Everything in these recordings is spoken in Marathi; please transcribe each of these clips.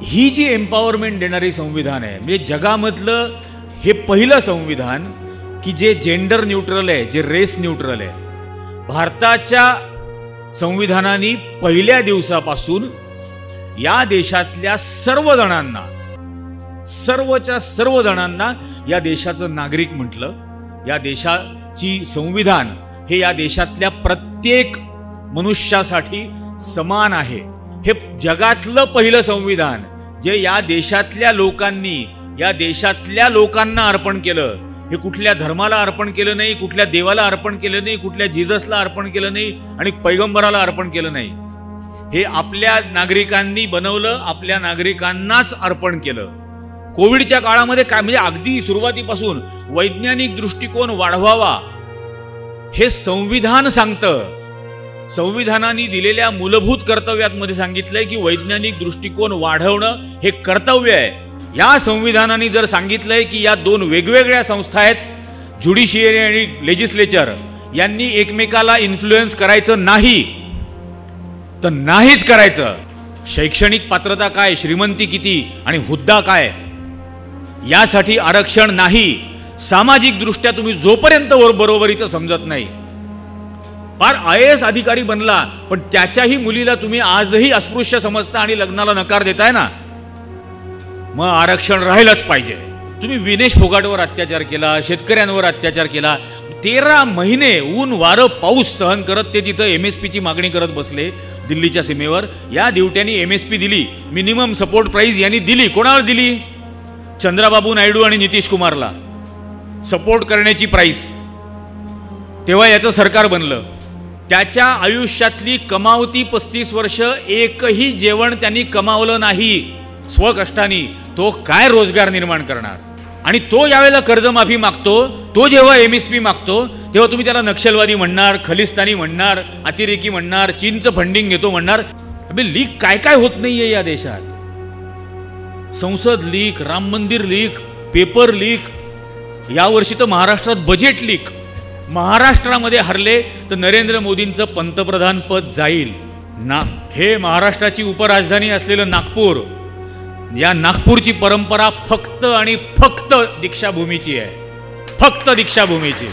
ही जी एम्पॉवरमेंट देणारी संविधान आहे, म्हणजे जगामधलं हे पहिलं संविधान की जे जेंडर न्यूट्रल आहे, जे रेस न्यूट्रल आहे. भारताच्या संविधानाने पहिल्या दिवसापासून या देशातल्या सर्व जणांना, सर्वच्या सर्व जणांना या देशाचं नागरिक म्हटलं. या देशाची संविधान हे या देशातल्या प्रत्येक मनुष्यासाठी समान आहे. हे जगातलं पहिलं संविधान जे या देशातल्या लोकांनी, या देशातल्या लोकांना अर्पण केलं. हे कुठल्या धर्माला अर्पण केलं नाही, कुठल्या देवाला अर्पण केलं नाही, कुठल्या जिजसला अर्पण केलं नाही आणि पैगंबराला अर्पण केलं नाही. हे आपल्या नागरिकांनी बनवलं, आपल्या नागरिकांनाच अर्पण केलं. कोविडच्या काळामध्ये काय म्हणजे अगदी सुरुवातीपासून वैज्ञानिक दृष्टिकोन वाढवावा हे संविधान सांगतं. संविधानाने दिलेल्या मूलभूत कर्तव्यांमध्ये सांगितलंय की वैज्ञानिक दृष्टिकोन वाढवणं हे कर्तव्य आहे. या संविधानाने जर सांगितलंय की या दोन वेगवेगळ्या संस्था आहेत, ज्युडिशियरी आणि लेजिस्लेचर, यांनी एकमेकाला इन्फ्लुएन्स करायचं नाही तर नाहीच करायचं. शैक्षणिक पात्रता काय, श्रीमंती किती आणि हुद्दा काय, यासाठी आरक्षण नाही. सामाजिक दृष्ट्या तुम्ही जोपर्यंत बरोबरीचं समजत नाही, फार IAS अधिकारी बनला पण त्याच्याही मुलीला तुम्ही आजही अस्पृश्य समजता आणि लग्नाला नकार देताय ना, मग आरक्षण राहिलंच पाहिजे. तुम्ही विनेश फोगाटवर अत्याचार केला, शेतकऱ्यांवर अत्याचार केला. 13 महिने ऊन वारं पाऊस सहन करत ते तिथं MSPची मागणी करत बसले दिल्लीच्या सीमेवर. या दिवट्यांनी MSP दिली, मिनिमम सपोर्ट प्राइस यांनी दिली. कोणाला दिली? चंद्राबाबू नायडू आणि नितीश कुमारला सपोर्ट करण्याची प्राइस. तेव्हा याचं सरकार बनलं. त्याच्या आयुष्यातली कमावती 35 वर्ष एकही जेवण त्यांनी कमावलं नाही स्वकष्टाने. तो काय रोजगार निर्माण करणार? आणि तो ज्यावेळेला कर्जमाफी मागतो, तो जेव्हा MSP मागतो, तेव्हा तुम्ही त्याला नक्षलवादी म्हणणार, खलिस्तानी म्हणणार, अतिरेकी म्हणणार, चीनचं फंडिंग घेतो म्हणणार. अबे लीक काय काय होत नाहीये या देशात. संसद लीक, राम मंदिर लीक, पेपर लीक, यावर्षी तर महाराष्ट्रात बजेट लीक. महाराष्ट्रामध्ये हरले तर नरेंद्र मोदींचं पंतप्रधान पद जाईल ना. हे महाराष्ट्राची उपराजधानी असलेलं नागपूर, या नागपूरची परंपरा फक्त आणि फक्त दीक्षाभूमीची आहे, फक्त दीक्षाभूमीची.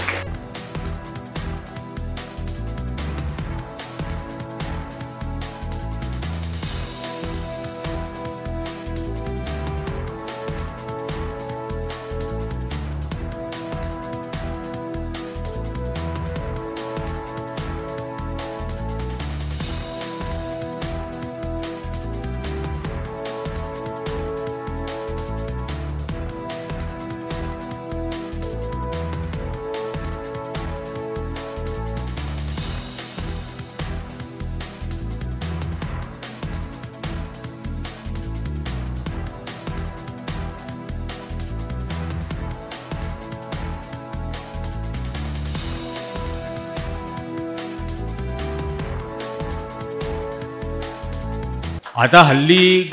आता हल्ली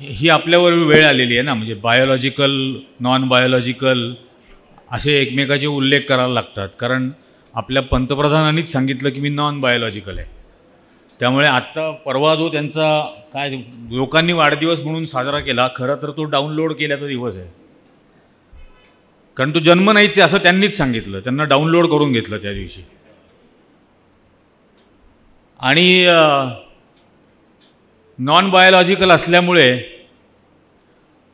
ही आपल्यावर वेळ आलेली आहे ना, म्हणजे बायोलॉजिकल, नॉन बायोलॉजिकल असे एकमेकाचे उल्लेख करायला लागतात. कारण आपल्या पंतप्रधानांनीच सांगितलं की मी नॉन बायोलॉजिकल आहे. त्यामुळे आत्ता परवा जो त्यांचा काय लोकांनी वाढदिवस म्हणून साजरा केला, खरं तर तो डाउनलोड केल्याचा दिवस आहे. कारण तो जन्म नाहीच आहे असं त्यांनीच सांगितलं. त्यांना डाउनलोड करून घेतलं त्या दिवशी. आणि नॉन बायोलॉजिकल असल्यामुळे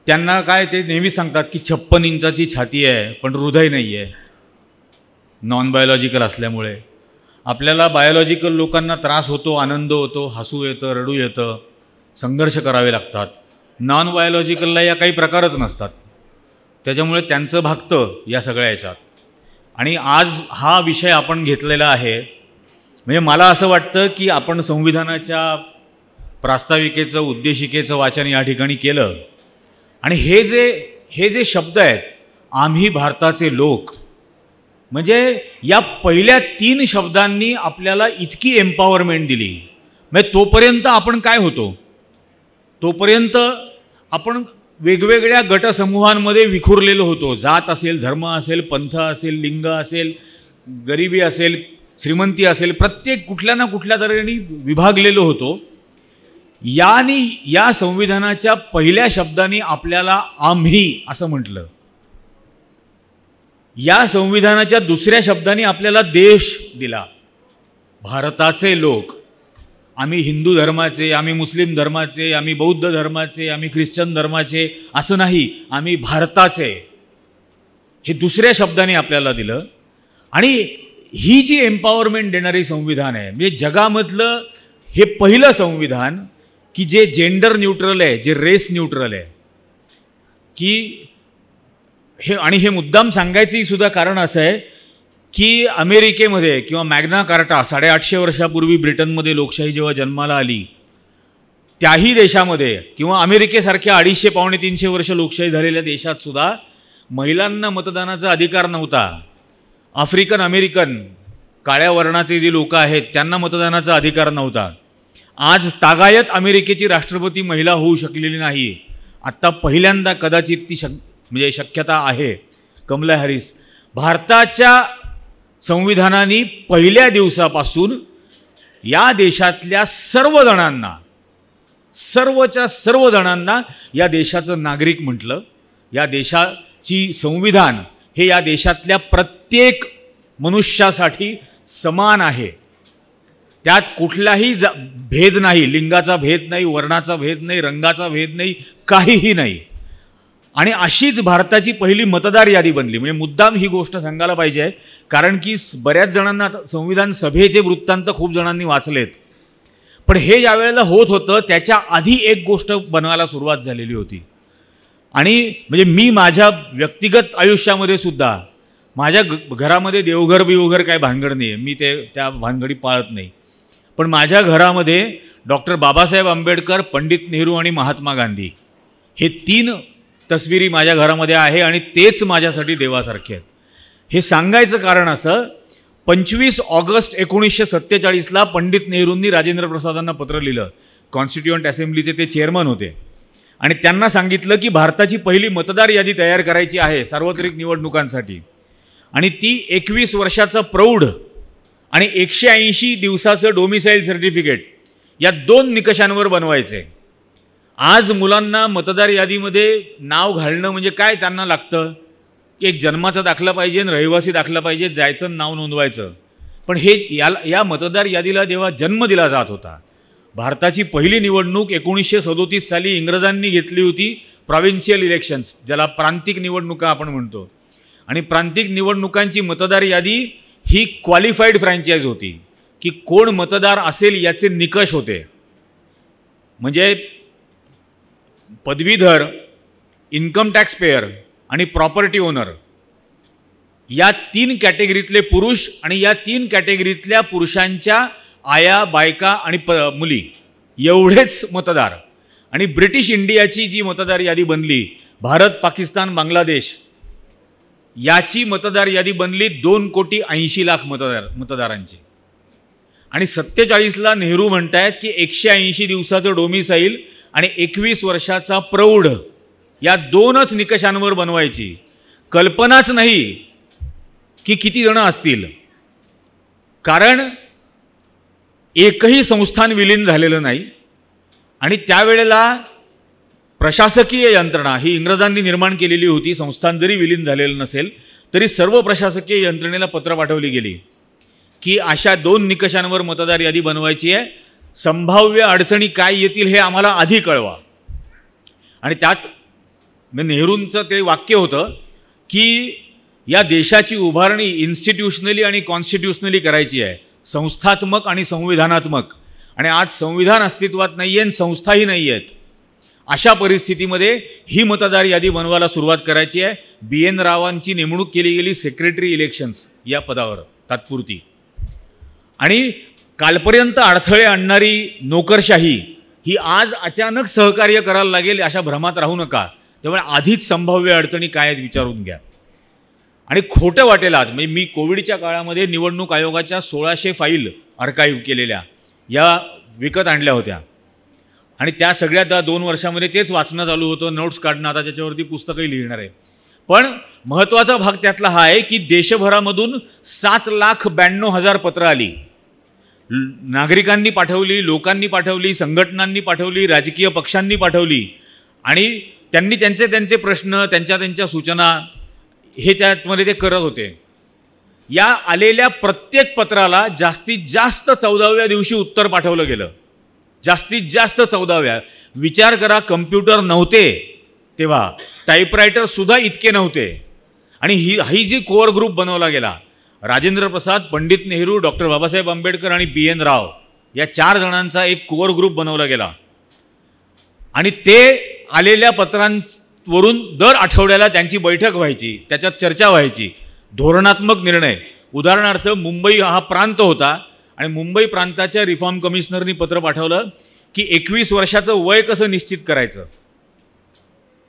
त्यांना काय ते नेहमी सांगतात की 56 इंचाची छाती आहे पण हृदय नाही आहे. नॉन बायोलॉजिकल असल्यामुळे आपल्याला बायोलॉजिकल लोकांना त्रास होतो, आनंद होतो, हसू येतं, रडू येतं, संघर्ष करावे लागतात. नॉन बायोलॉजिकलला या काही प्रकारच नसतात. त्याच्यामुळे त्यांचं भागतं या सगळ्या याच्यात. आणि आज हा विषय आपण घेतलेला आहे. म्हणजे मला असं वाटतं की आपण संविधानाच्या प्रास्ताविकेचं, उद्देशिकेचं वाचन या ठिकाणी केलं. आणि हे जे शब्द आहेत, आम्ही भारताचे लोक, म्हणजे या पहिल्या 3 शब्दांनी आपल्याला इतकी एम्पॉवरमेंट दिली. म्हणजे तोपर्यंत आपण काय होतो? तोपर्यंत आपण वेगवेगळ्या गटसमूहांमध्ये विखुरलेलो होतो. जात असेल, धर्म असेल, पंथ असेल, लिंग असेल, गरिबी असेल, श्रीमंती असेल, प्रत्येक कुठल्या ना कुठल्या तऱ्हेने विभागलेलो होतो. या संविधानाच्या पहिल्या शब्दांनी आपल्याला आम्ही असं म्हटलं. या संविधानाच्या दुसऱ्या शब्दांनी आपल्याला देश दिला. भारताचे लोक, आम्ही हिंदू धर्माचे, आम्ही मुस्लिम धर्माचे, आम्ही बौद्ध धर्माचे, आम्ही ख्रिश्चन धर्माचे असं नाही, आम्ही भारताचे, हे दुसऱ्या शब्दाने आपल्याला दिलं. आणि ही जी एम्पॉवरमेंट देणारी संविधान आहे, म्हणजे जगामधलं हे पहिलं संविधान की जे जेंडर न्यूट्रल आहे, जे रेस न्यूट्रल आहे. की हे मुद्दाम सांगायचं सुद्धा कारण असं आहे की अमेरिकेमध्ये किंवा मॅग्ना कार्टा 850 वर्षापूर्वी ब्रिटनमध्ये लोकशाही जेव्हा जन्माला आली, त्याही देशामध्ये किंवा अमेरिकेसारख्या 250-300 वर्ष लोकशाही झालेल्या देशात सुद्धा महिलांना मतदानाचा अधिकार नव्हता. आफ्रिकन अमेरिकन काळ्या वर्णाचे जे लोक आहेत त्यांना मतदानाचा अधिकार नव्हता. आज तागायत अमेरिकेची राष्ट्रपती महिला होऊ शकलेली नाही. आत्ता पहिल्यांदा कदाचित ती म्हणजे शक्यता आहे. कमला हॅरिस. भारताच्या संविधानाने पहिल्या दिवसापासून या देशातल्या सर्व जणांना या देशाचं नागरिक म्हटलं. या देशाची संविधान हे या देशातल्या प्रत्येक मनुष्यासाठी समान आहे. त्यात कुठलाही भेद नाही, लिंगाचा भेद नाही, वर्णाचा भेद नाही, रंगाचा भेद नाही, काहीही नाही. आणि अशीच भारताची पहिली मतदार यादी बनली. म्हणजे मुद्दाम ही गोष्ट सांगायला पाहिजे, कारण की बऱ्याच जणांना संविधान सभेचे वृत्तांत खूप जणांनी वाचलेत. पण हे ज्या वेळेला होत होतं त्याच्या आधी एक गोष्ट बनवायला सुरुवात झालेली होती. आणि म्हणजे मी माझ्या व्यक्तिगत आयुष्यामध्ये सुद्धा माझ्या घरामध्ये देवघर बिवघर काय भानगड नाही आहे, मी त्या भानगडी पाळत नाही. पण माझ्या घरामध्ये डॉक्टर बाबासाहेब आंबेडकर, पंडित नेहरू आणि महात्मा गांधी हे 3 तस्विरी माझ्या घरामध्ये आहे आणि तेच माझ्यासाठी देवासारखे आहेत. हे सांगायचं कारण असं, 25 ऑगस्ट 1947ला पंडित नेहरूंनी राजेंद्र प्रसादांना पत्र लिहिलं. कॉन्स्टिट्युएंट असेंब्लीचे ते चेअरमन होते आणि त्यांना सांगितलं की भारताची पहिली मतदार यादी तयार करायची आहे सार्वत्रिक निवडणुकांसाठी. आणि ती 21 वर्षाचं प्रौढ आणि 180 दिवसाचं डोमिसाईल सर्टिफिकेट या 2 निकषांवर बनवायचे. आज मुलांना मतदार यादीमध्ये नाव घालणं म्हणजे काय त्यांना लागतं की एक जन्माचा दाखला पाहिजे आणि रहिवासी दाखला पाहिजे, जायचं नाव नोंदवायचं. पण हे या मतदार यादीला जेव्हा जन्म दिला जात होता, भारताची पहिली निवडणूक 1937 साली इंग्रजांनी घेतली होती, प्रॉव्हिन्शियल इलेक्शन्स, ज्याला प्रांतिक निवडणुका आपण म्हणतो. आणि प्रांतिक निवडणुकांची मतदार यादी ही क्वालिफाईड फ्रँचाईज होती की कोण मतदार असेल याचे निकष होते. म्हणजे पदवीधर, इन्कम टॅक्स पेयर आणि प्रॉपर्टी ओनर या 3 कॅटेगरीतले पुरुष आणि या 3 कॅटेगरीतल्या पुरुषांच्या आया, बायका आणि मुली एवढेच मतदार. आणि ब्रिटिश इंडियाची जी मतदार यादी बनली, भारत, पाकिस्तान, बांगलादेश याची मतदार यादी बनली 2,80,00,000 मतदारांची. आणि 47ला नेहरू म्हणतायत की 180 दिवसाचं डोमिसाईल आणि 21 वर्षाचा प्रौढ या 2च निकषांवर बनवायची. कल्पनाच नाही की किती जण असतील, कारण एकही संस्थान विलीन झालेलं नाही. आणि त्यावेळेला प्रशासकीय यंत्रणा ही इंग्रजांनी निर्माण केलेली होती. संस्थान जरी विलीन झालेलं नसेल तरी सर्व प्रशासकीय यंत्रणेला पत्र पाठवली गेली की अशा 2 निकषांवर मतदार यादी बनवायची आहे. संभाव्य अडचणी काय येतील हे आम्हाला आधी कळवा. आणि त्यात नेहरूंचं ते वाक्य होतं की या देशाची उभारणी इन्स्टिट्यूशनली आणि कॉन्स्टिट्युशनली करायची आहे, संस्थात्मक आणि संविधानात्मक. आणि आज संविधान अस्तित्वात नाही आहे आणि संस्थाही नाही आहेत. अशा परिस्थितीमध्ये ही मतदार यादी बनवायला सुरुवात करायची आहे. BN रावांची नेमणूक केली गेली सेक्रेटरी इलेक्शन्स या पदावर तात्पुरती. आणि कालपर्यंत अडथळे आणणारी नोकरशाही ही आज अचानक सहकार्य करायला लागेल अशा भ्रमात राहू नका. त्यामुळे आधीच संभाव्य अडचणी काय आहेत विचारून घ्या. आणि खोटं वाटेल आज, म्हणजे मी कोविडच्या काळामध्ये निवडणूक आयोगाच्या 1600 फाईल आर्काईव्ह केलेल्या या विकत आणल्या होत्या. आणि त्या सगळ्या 2 वर्षामध्ये तेच वाचणं चालू होतं, नोट्स काढणं. आता त्याच्यावरती पुस्तकही लिहिणार आहे. पण महत्त्वाचा भाग त्यातला हा आहे की देशभरामधून 7,92,000 पत्र आली. नागरिकांनी पाठवली, लोकांनी पाठवली, संघटनांनी पाठवली, राजकीय पक्षांनी पाठवली आणि त्यांनी त्यांचे प्रश्न, त्यांच्या सूचना हे त्यामध्ये ते करत होते. या आलेल्या प्रत्येक पत्राला जास्तीत जास्त 14व्या दिवशी उत्तर पाठवलं गेलं. जास्तीत जास्त 14व्या. विचार करा, कम्प्युटर नव्हते तेव्हा, टाईपरायटरसुद्धा इतके नव्हते. आणि ही जी कोअर ग्रुप बनवला गेला, राजेंद्र प्रसाद, पंडित नेहरू, डॉक्टर बाबासाहेब आंबेडकर आणि BN राव या 4 जणांचा एक कोअर ग्रुप बनवला गेला. आणि ते आलेल्या पत्रांवरून दर आठवड्याला त्यांची बैठक व्हायची, त्याच्यात चर्चा व्हायची, धोरणात्मक निर्णय. उदाहरणार्थ, मुंबई हा प्रांत होता आणि मुंबई प्रांताच्या रिफॉर्म कमिशनरनी पत्र पाठवलं की 21 वर्षाचं वय कसं निश्चित करायचं.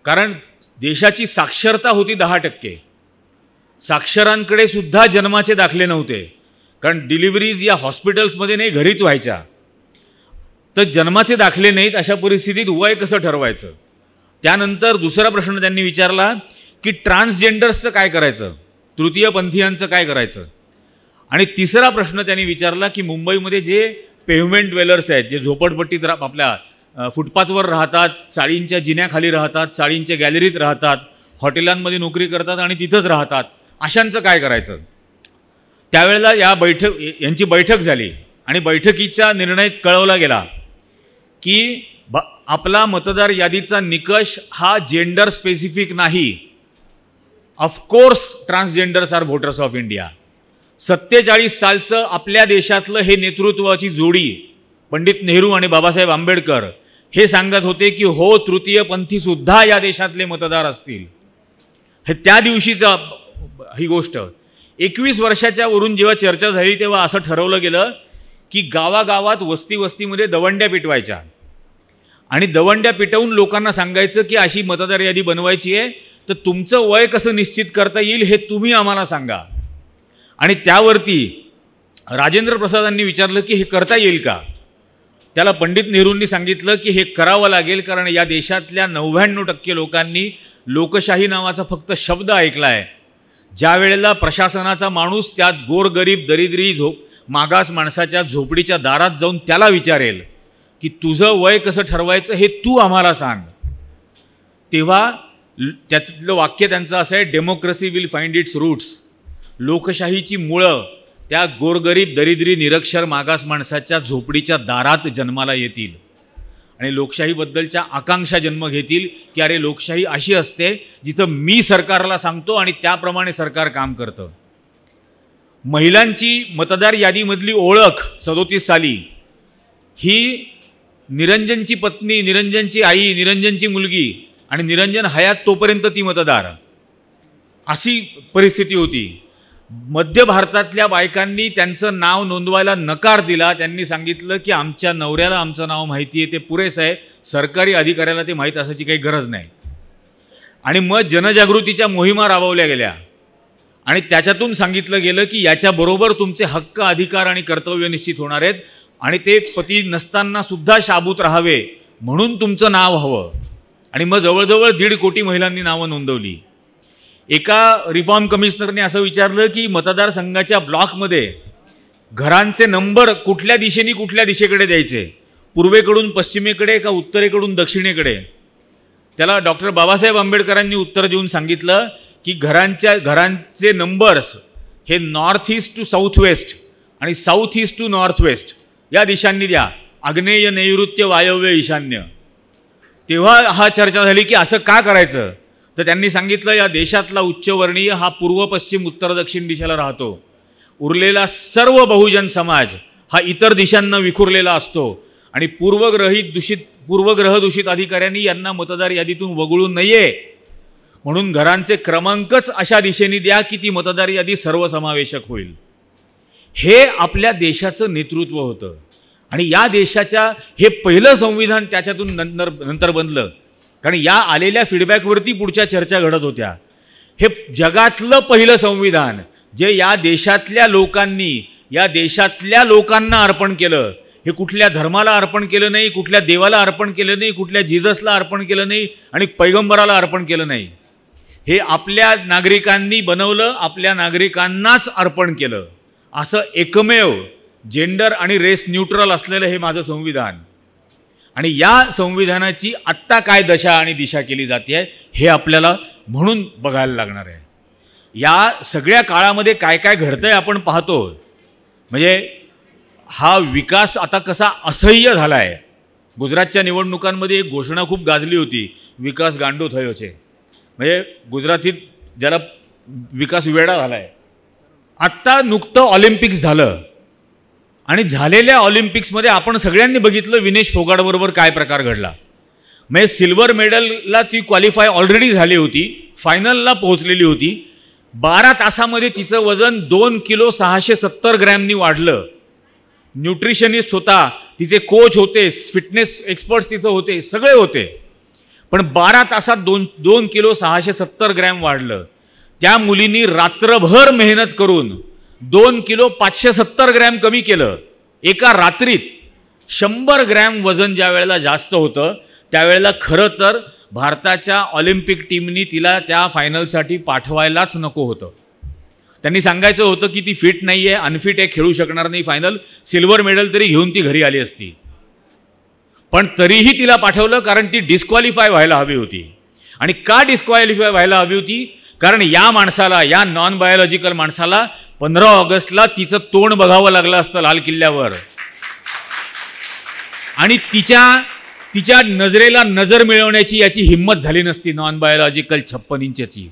कारण देशाची साक्षरता होती 10%. साक्षरांकडे सुद्धा जन्माचे दाखले नव्हते, कारण डिलिव्हरीज या हॉस्पिटल्समध्ये नाही, घरीच व्हायच्या. तर जन्माचे दाखले नाहीत, अशा परिस्थितीत वय कसं ठरवायचं. त्यानंतर दुसरा प्रश्न त्यांनी विचारला की ट्रान्सजेंडर्सचं काय करायचं, तृतीयपंथीयांचं काय करायचं. आणि तिसरा प्रश्न त्यांनी विचारला की मुंबईमध्ये जे पेव्हमेंट ड्वेलर्स आहेत, जे झोपडपट्टीत आपल्या फुटपाथवर राहतात, चाळींच्या जिन्याखाली राहतात, चाळींच्या गॅलरीत राहतात, हॉटेलांमध्ये नोकरी करतात आणि तिथंच राहतात, अशांचं काय करायचं. त्यावेळेला यांची बैठक झाली आणि बैठकीचा निर्णय कळवला गेला की आपला मतदार यादीचा निकष हा जेंडर स्पेसिफिक नाही. Of course transgenders are voters of India. 47 सालचं आपल्या देशातलं हे नेतृत्वाची जोडी पंडित नेहरू आणि बाबासाहेब आंबेडकर हे सांगत होते की हो, तृतीयपंथीसुद्धा या देशातले मतदार असतील. हे त्या दिवशीचा ही गोष्ट. 21 वर्षाच्या वरून जेव्हा चर्चा झाली तेव्हा असं ठरवलं गेलं की गावागावात वस्तीमध्ये दवंड्या पिटवायच्या आणि दवंड्या पिटवून लोकांना सांगायचं की अशी मतदार यादी बनवायची आहे, तर तुमचं वय कसं निश्चित करता येईल हे तुम्ही आम्हाला सांगा. आणि त्यावरती राजेंद्र प्रसादांनी विचारलं की हे करता येईल का. त्याला पंडित नेहरूंनी सांगितलं की हे करावं लागेल, कारण या देशातल्या 99% लोकांनी लोकशाही नावाचा फक्त शब्द ऐकला आहे. ज्या वेळेला प्रशासनाचा माणूस त्यात गोरगरीब दरिद्री मागास माणसाच्या झोपडीच्या दारात जाऊन त्याला विचारेल की तुझं वय कसं ठरवायचं हे तू आम्हाला सांग, तेव्हा त्यातलं वाक्य त्यांचं असं आहे, democracy will find its roots. लोकशाहीची मुळं त्या गोरगरीब दरिद्री निरक्षर मागास माणसाच्या झोपडीच्या दारात जन्माला येतील आणि लोकशाहीबद्दलच्या आकांक्षा जन्म घेतील की अरे, लोकशाही अशी असते जिथं मी सरकारला सांगतो आणि त्याप्रमाणे सरकार काम करतं. महिलांची मतदार यादीमधली ओळख 37 साली ही निरंजनची पत्नी, निरंजनची आई, निरंजनची मुलगी आणि निरंजन हयात तोपर्यंत ती मतदार, अशी परिस्थिती होती. मध्य भारतातल्या बायकांनी त्यांचं नाव नोंदवायला नकार दिला. त्यांनी सांगितलं की आमच्या नवऱ्याला आमचं नाव माहिती आहे, ते पुरेसं आहे, सरकारी अधिकाऱ्याला ते माहीत असायची काही गरज नाही. आणि मग जनजागृतीच्या मोहिमा राबवल्या गेल्या आणि त्याच्यातून सांगितलं गेलं की याच्याबरोबर तुमचे हक्क, अधिकार आणि कर्तव्य निश्चित होणार आहेत आणि ते पती नसताना सुद्धा शाबूत राहावे म्हणून तुमचं नाव हवं. आणि मग जवळजवळ 1.5 कोटी महिलांनी नावं नोंदवली. एका रिफॉर्म कमिशनरने असं विचारलं की मतदारसंघाच्या ब्लॉकमध्ये घरांचे नंबर कुठल्या दिशेकडे द्यायचे, पूर्वेकडून पश्चिमेकडे का उत्तरेकडून दक्षिणेकडे. त्याला डॉक्टर बाबासाहेब आंबेडकरांनी उत्तर देऊन सांगितलं की घरांचे नंबर्स हे north east to south west आणि south east to north west या दिशांनी द्या, आग्नेय, नैऋत्य, वायव्य, ईशान्य. तेव्हा हा चर्चा झाली की असं का करायचं. तर त्यांनी सांगितलं या देशातला उच्चवर्णीय हा पूर्व पश्चिम उत्तर दक्षिण दिशेला राहतो, उरलेला सर्व बहुजन समाज हा इतर दिशांना विखुरलेला असतो आणि पूर्वग्रह दूषित अधिकाऱ्यांनी यांना मतदार यादीतून वगळू नये म्हणून घरांचे क्रमांकच अशा दिशेने द्या की ती मतदार यादी सर्वसमावेशक होईल. हे आपल्या देशाचं नेतृत्व होतं आणि या देशाच्या हे पहिलं संविधान त्याच्यातून नंतर बनलं, कारण या आलेल्या फीडबॅकवरती पुढच्या चर्चा घडत होत्या. हे जगातलं पहिलं संविधान जे या देशातल्या लोकांनी या देशातल्या लोकांना अर्पण केलं. हे कुठल्या धर्माला अर्पण केलं नाही, कुठल्या देवाला अर्पण केलं नाही, कुठल्या जिजसला अर्पण केलं नाही आणि पैगंबराला अर्पण केलं नाही. हे आपल्या नागरिकांनी बनवलं, आपल्या नागरिकांनाच अर्पण केलं. असं एकमेव जेंडर आणि रेस न्यूट्रल असलेलं हे माझं संविधान, आणि या संविधानाची आत्ता काय दशा आणि दिशा केली जाते आहे हे आपल्याला म्हणून बघायला लागणार आहे. या सगळ्या काळामध्ये काय काय घडतंय आपण पाहतो. म्हणजे हा विकास आता कसा असह्य झाला आहे. गुजरातच्या निवडणुकांमध्ये एक घोषणा खूप गाजली होती, विकास गांडो थयोचे. म्हणजे गुजरातीत ज्याला विकास वेडा झाला आहे. आत्ता नुकतं ऑलिम्पिक्स झालं आणि झालेल्या ऑलिम्पिक्समध्ये आपण सगळ्यांनी बघितलं विनेश फोगाटबरोबर काय प्रकार घडला. म्हणजे सिल्वर मेडलला ती क्वालिफाय ऑलरेडी झाली होती, फायनलला पोहोचलेली होती. 12 तासामध्ये तिचं वजन 2 किलो 670 ग्रॅमनी वाढलं. न्यूट्रिशनिस्ट होता, तिचे कोच होते, फिटनेस एक्सपर्ट्स तिथं होते, सगळे होते. पण 12 तासात 2 किलो 670 ग्रॅम वाढलं. त्या मुलींनी रात्रभर मेहनत करून 2 किलो 570 ग्रॅम कमी केलं एका रात्रीत. 100 ग्रॅम वजन ज्या वेळेला जास्त होतं त्यावेळेला खरं तर भारताच्या ऑलिम्पिक टीमनी तिला त्या फायनलसाठी पाठवायलाच नको होतं. त्यांनी सांगायचं होतं की ती फिट नाही आहे, अनफिट आहे, खेळू शकणार नाही फायनल. सिल्वर मेडल तरी घेऊन ती घरी आली असती. पण तरीही तिला पाठवलं कारण ती डिस्क्वालिफाय व्हायला हवी होती. आणि का डिस्क्वालिफाय व्हायला हवी होती? कारण या माणसाला, या नॉन बायोलॉजिकल माणसाला 15 ऑगस्टला तिचं तोंड बघावं लागलं असतं लाल किल्ल्यावर. आणि तिच्या नजरेला नजर मिळवण्याची याची हिंमत झाली नसती नॉन बायोलॉजिकल 56 इंचची.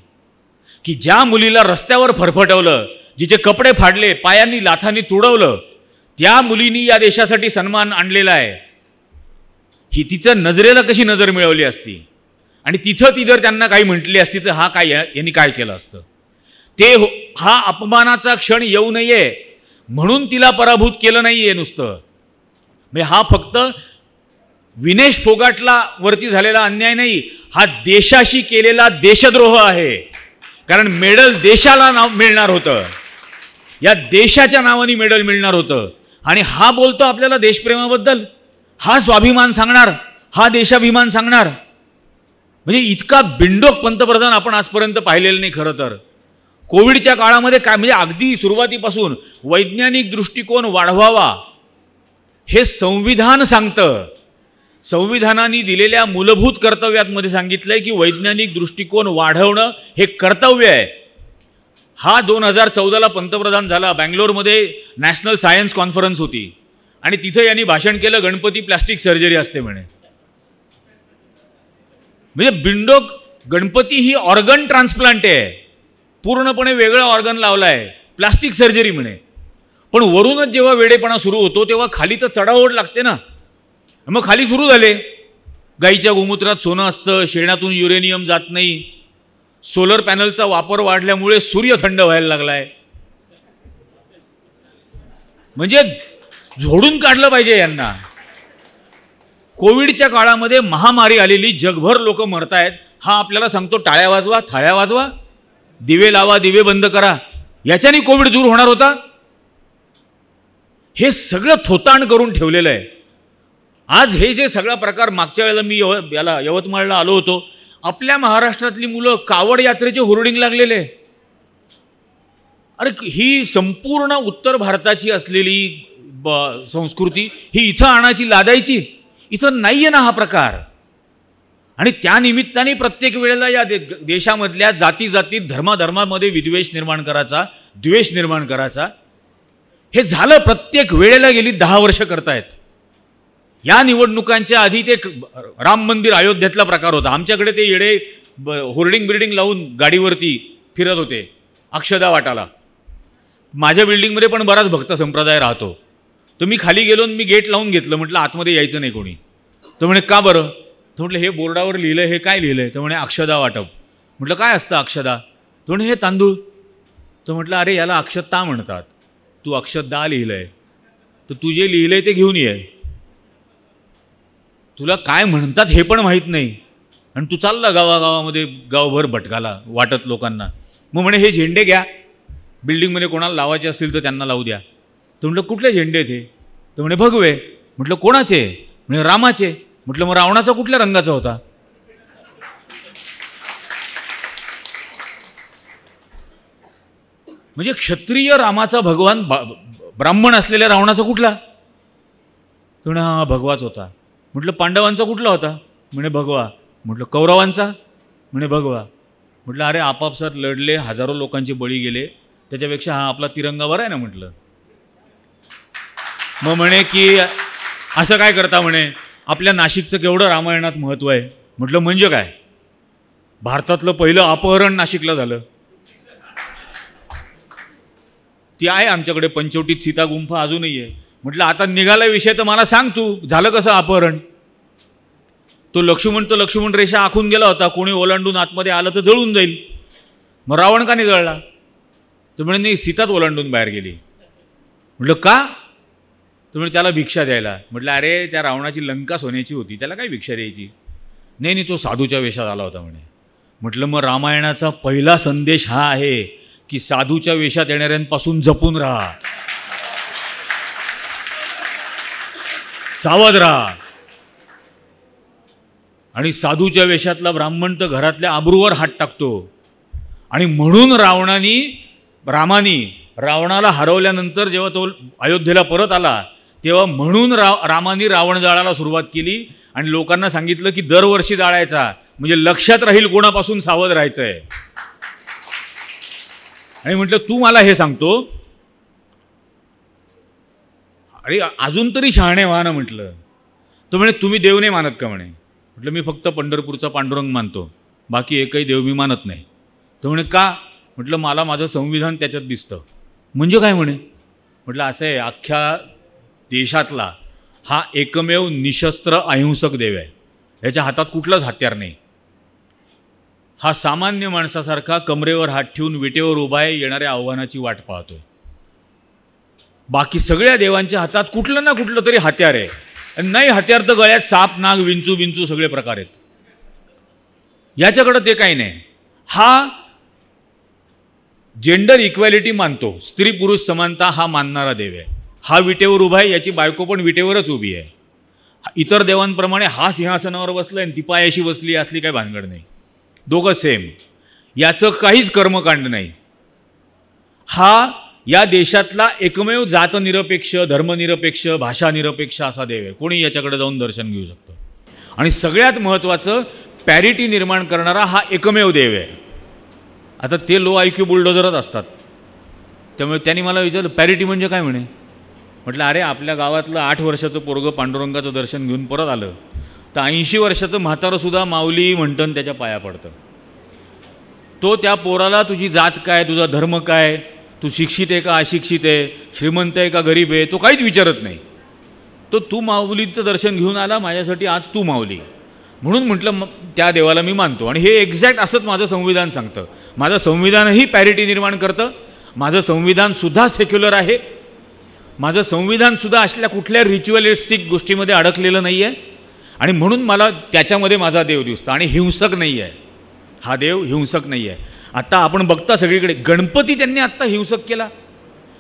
की ज्या मुलीला रस्त्यावर फरफटवलं, जिचे कपडे फाडले, पायांनी लाथांनी तुडवलं, त्या मुलीनी या देशासाठी सन्मान आणलेला आहे. ही तिचं नजरेला कशी नजर मिळवली असती. आणि तिथं ती जर त्यांना काही म्हटली असती तर हा काय यांनी काय केलं असतं. हा अपमानाचा क्षण येऊ नये म्हणून तिला पराभूत केलं नाहीये नुसतं. म्हणजे हा फक्त विनेश फोगाटला वरती झालेला अन्याय नाही, हा देशाशी केलेला देशद्रोह आहे. कारण मेडल देशाला मिळणार होतं, या देशाच्या नावाने मेडल मिळणार होतं. आणि हा बोलतो आपल्याला देशप्रेमाबद्दल, हा स्वाभिमान सांगणार, हा देशाभिमान सांगणार. म्हणजे इतका बिंडोक पंतप्रधान आपण आजपर्यंत पाहिलेलं नाही. खरं तर कोविडच्या काळामध्ये काय, म्हणजे अगदी सुरुवातीपासून वैज्ञानिक दृष्टिकोन वाढवावा हे संविधान सांगतं. संविधानाने दिलेल्या मूलभूत कर्तव्यामध्ये सांगितलंय की वैज्ञानिक दृष्टिकोन वाढवणं हे कर्तव्य आहे. हा 2014ला पंतप्रधान झाला. बँगलोरमध्ये नॅशनल सायन्स कॉन्फरन्स होती आणि तिथं यांनी भाषण केलं, गणपती प्लास्टिक सर्जरी असते म्हणे. म्हणजे बिंडोक गणपती ही ऑर्गन ट्रान्सप्लांट आहे, पूर्णपणे वेगळं ऑर्गन लावला आहे, प्लास्टिक सर्जरी म्हणे. पण वरूनच जेव्हा वेडेपणा सुरू होतो तेव्हा खाली तर चढाओढ लागते ना. मग खाली सुरू झाले, गाईच्या गोमूत्रात सोनं असतं, शेणातून युरेनियम जात नाही, सोलर पॅनलचा वापर वाढल्यामुळे सूर्य थंड व्हायला लागलाय. म्हणजे झोडून काढलं पाहिजे यांना. कोविडच्या काळामध्ये महामारी आलेली, जगभर लोक मरतायत, हा आपल्याला सांगतो टाळ्या वाजवा, थाळ्या वाजवा, दिवे लावा, दिवे बंद करा, याच्याने कोविड दूर होणार होता. हे सगळं थोतांड करून ठेवलेलं आहे. आज हे जे सगळा प्रकार, मागच्या वेळेला मी यवतमाळला आलो होतो, आपल्या महाराष्ट्रातली मुलं कावड यात्रेचे होर्डिंग लागलेले. अरे ही संपूर्ण उत्तर भारताची असलेली संस्कृती ही इथं आणायची, लादायची, इथं नाही आहे ना हा प्रकार. आणि त्या निमित्ताने प्रत्येक वेळेला या देशामधल्या जाती जातीत, धर्माधर्मामध्ये विद्वेष निर्माण करायचा, द्वेष निर्माण करायचा, हे झालं प्रत्येक वेळेला. गेली 10 वर्ष करतायत. या निवडणुकांच्या आधी ते राम मंदिर अयोध्येतला प्रकार होता. आमच्याकडे ते येडे होर्डिंग बिल्डिंग लावून गाडीवरती फिरत होते अक्षदा वाटाला. माझ्या बिल्डिंगमध्ये पण बराच भक्त संप्रदाय राहतो. तर मी खाली गेलो, मी गेट लावून घेतलं, म्हटलं आतमध्ये यायचं नाही कोणी. तर म्हणे का बरं? तर म्हटलं हे बोर्डावर लिहिलं, हे काय लिहिलं आहे? तर म्हणे अक्षदा वाटप. म्हटलं काय असतं अक्षदा? तर म्हणे हे तांदूळ. तर म्हटलं अरे याला अक्षता म्हणतात, तू अक्षदा लिहिलं आहे, तर तू जे लिहिलं आहे ते घेऊन ये. तुला काय म्हणतात हे पण माहीत नाही आणि तू चालला गावागावामध्ये गावभर भटकाला वाटत लोकांना. मग म्हणे हे झेंडे घ्या, बिल्डिंगमध्ये कोणाला लावायचे असतील तर त्यांना लावू द्या. तर म्हटलं कुठले झेंडे थे? तर म्हणे भगवे. म्हटलं कोणाचे? म्हणे रामाचे. म्हटलं मग रावणाचा कुठल्या रंगाचा होता? म्हणजे क्षत्रिय रामाचा भगवान ब्राह्मण असलेल्या रावणाचा कुठला? तो म्हणे हा भगवाच होता. म्हटलं पांडवांचा कुठला होता? म्हणे भगवा. म्हटलं कौरवांचा? म्हणे भगवा. म्हटलं अरे आपापसात लढले, हजारो लोकांचे बळी गेले, त्याच्यापेक्षा हा आपला तिरंगा बरा आहे ना. म्हटलं मग म्हणे की असं काय करता म्हणे, आपल्या नाशिकचं केवढं रामायणात महत्त्व आहे. म्हटलं म्हणजे काय? भारतातलं पहिलं अपहरण नाशिकला झालं. ती आहे आमच्याकडे पंचवटीत सीता गुंफा अजूनही आहे. म्हटलं आता निघाला विषय तर मला सांग तू, झालं कसं अपहरण? तो लक्ष्मण रेषा आखून गेला होता, कोणी ओलांडून आतमध्ये आलं तर जळून जाईल. मग रावण का नाही जळला? तर म्हणे नाही, सीताच ओलांडून बाहेर गेली. म्हटलं का? तर म्हणे त्याला भिक्षा द्यायला. म्हटलं अरे त्या रावणाची लंका सोन्याची होती, त्याला काय भिक्षा द्यायची? नाही तो साधूच्या वेशात आला होता म्हणे. म्हटलं मग रामायणाचा पहिला संदेश हा आहे की साधूच्या वेशात येणाऱ्यांपासून जपून राहा, सावध राहा. आणि साधूच्या वेशातला ब्राह्मण तर घरातल्या आबरूवर हात टाकतो. आणि म्हणून रामानी रावणाला हरवल्यानंतर जेव्हा तो अयोध्येला परत आला तेव्हा म्हणून रामानी रावण जाळाला सुरुवात केली आणि लोकांना सांगितलं की दरवर्षी जाळायचा, म्हणजे लक्षात राहील कोणापासून सावध राहायचं आहे. आणि म्हटलं तू मला हे सांगतो, अरे अजून तरी शहाणे व्हा ना. म्हटलं तो म्हणे तुम्ही देव नाही मानत का? म्हणे. म्हटलं मी फक्त पंढरपूरचा पांडुरंग मानतो, बाकी एकही देव मी मानत नाही. तो म्हणे का? म्हटलं मला माझं संविधान त्याच्यात दिसतं. म्हणजे काय? म्हणे. म्हटलं असं आहे, अख्ख्या देशातला हा एकमेव निशस्त्र अहिंसक देव आहे, याच्या हातात कुठलंच हत्यार नाही. हा सामान्य माणसासारखा कमरेवर हात ठेवून विटेवर उभा आहे, येणाऱ्या आव्हानाची वाट पाहतोय. बाकी सगळ्या देवांच्या हातात कुठलं ना कुठलं तरी हत्यार आहे. नाही हत्यार तर गळ्यात साप, नाग, विंचू सगळे प्रकार आहेत. याच्याकडं ते काही नाही. हा जेंडर इक्वॅलिटी मानतो, स्त्री पुरुष समानता हा मानणारा देव आहे. हा विटेवर उभा आहे, याची बायको पण विटेवरच उभी आहे. इतर देवांप्रमाणे हा सिंहासनावर बसलाय आणि ती पायाशी बसली असली काही भानगड नाही, दोघं सेम. याचं काहीच कर्मकांड नाही. हा या देशातला एकमेव जातनिरपेक्ष, धर्मनिरपेक्ष, भाषानिरपेक्ष असा देव आहे. कोणी याच्याकडे जाऊन दर्शन घेऊ शकतं. आणि सगळ्यात महत्त्वाचं पॅरिटी निर्माण करणारा हा एकमेव देव आहे. आता ते लो IQ बुलडोजरच असतात. त्यामुळे त्यांनी मला विचारलं पॅरिटी म्हणजे काय? म्हणे. म्हटलं अरे आपल्या गावातलं 8 वर्षाचं पोरगं पांडुरंगाचं दर्शन घेऊन परत आलं तर 80 वर्षाचं म्हातारंसुद्धा माऊली म्हणतं आणि त्याच्या पाया पडतं. तो त्या पोराला तुझी जात काय, तुझा धर्म काय, तू शिक्षित आहे का अशिक्षित आहे, श्रीमंत आहे का गरीब आहे, तो काहीच विचारत नाही. तो तू माऊलीचं दर्शन घेऊन आला, माझ्यासाठी आज तू माऊली. म्हणून म्हटलं त्या देवाला मी मानतो. आणि हे एक्झॅक्ट असंच माझं संविधान सांगतं. माझं संविधानही पॅरिटी निर्माण करतं. माझं संविधानसुद्धा सेक्युलर आहे. माझं संविधानसुद्धा असल्या कुठल्या रिच्युअलिस्टिक गोष्टीमध्ये अडकलेलं नाही आहे. आणि म्हणून मला त्याच्यामध्ये माझा देव दिसतो. आणि हिंसक नाही आहे हा देव, हिंसक नाही आहे. आत्ता आपण बघता सगळीकडे गणपती त्यांनी आत्ता हिंसक केला.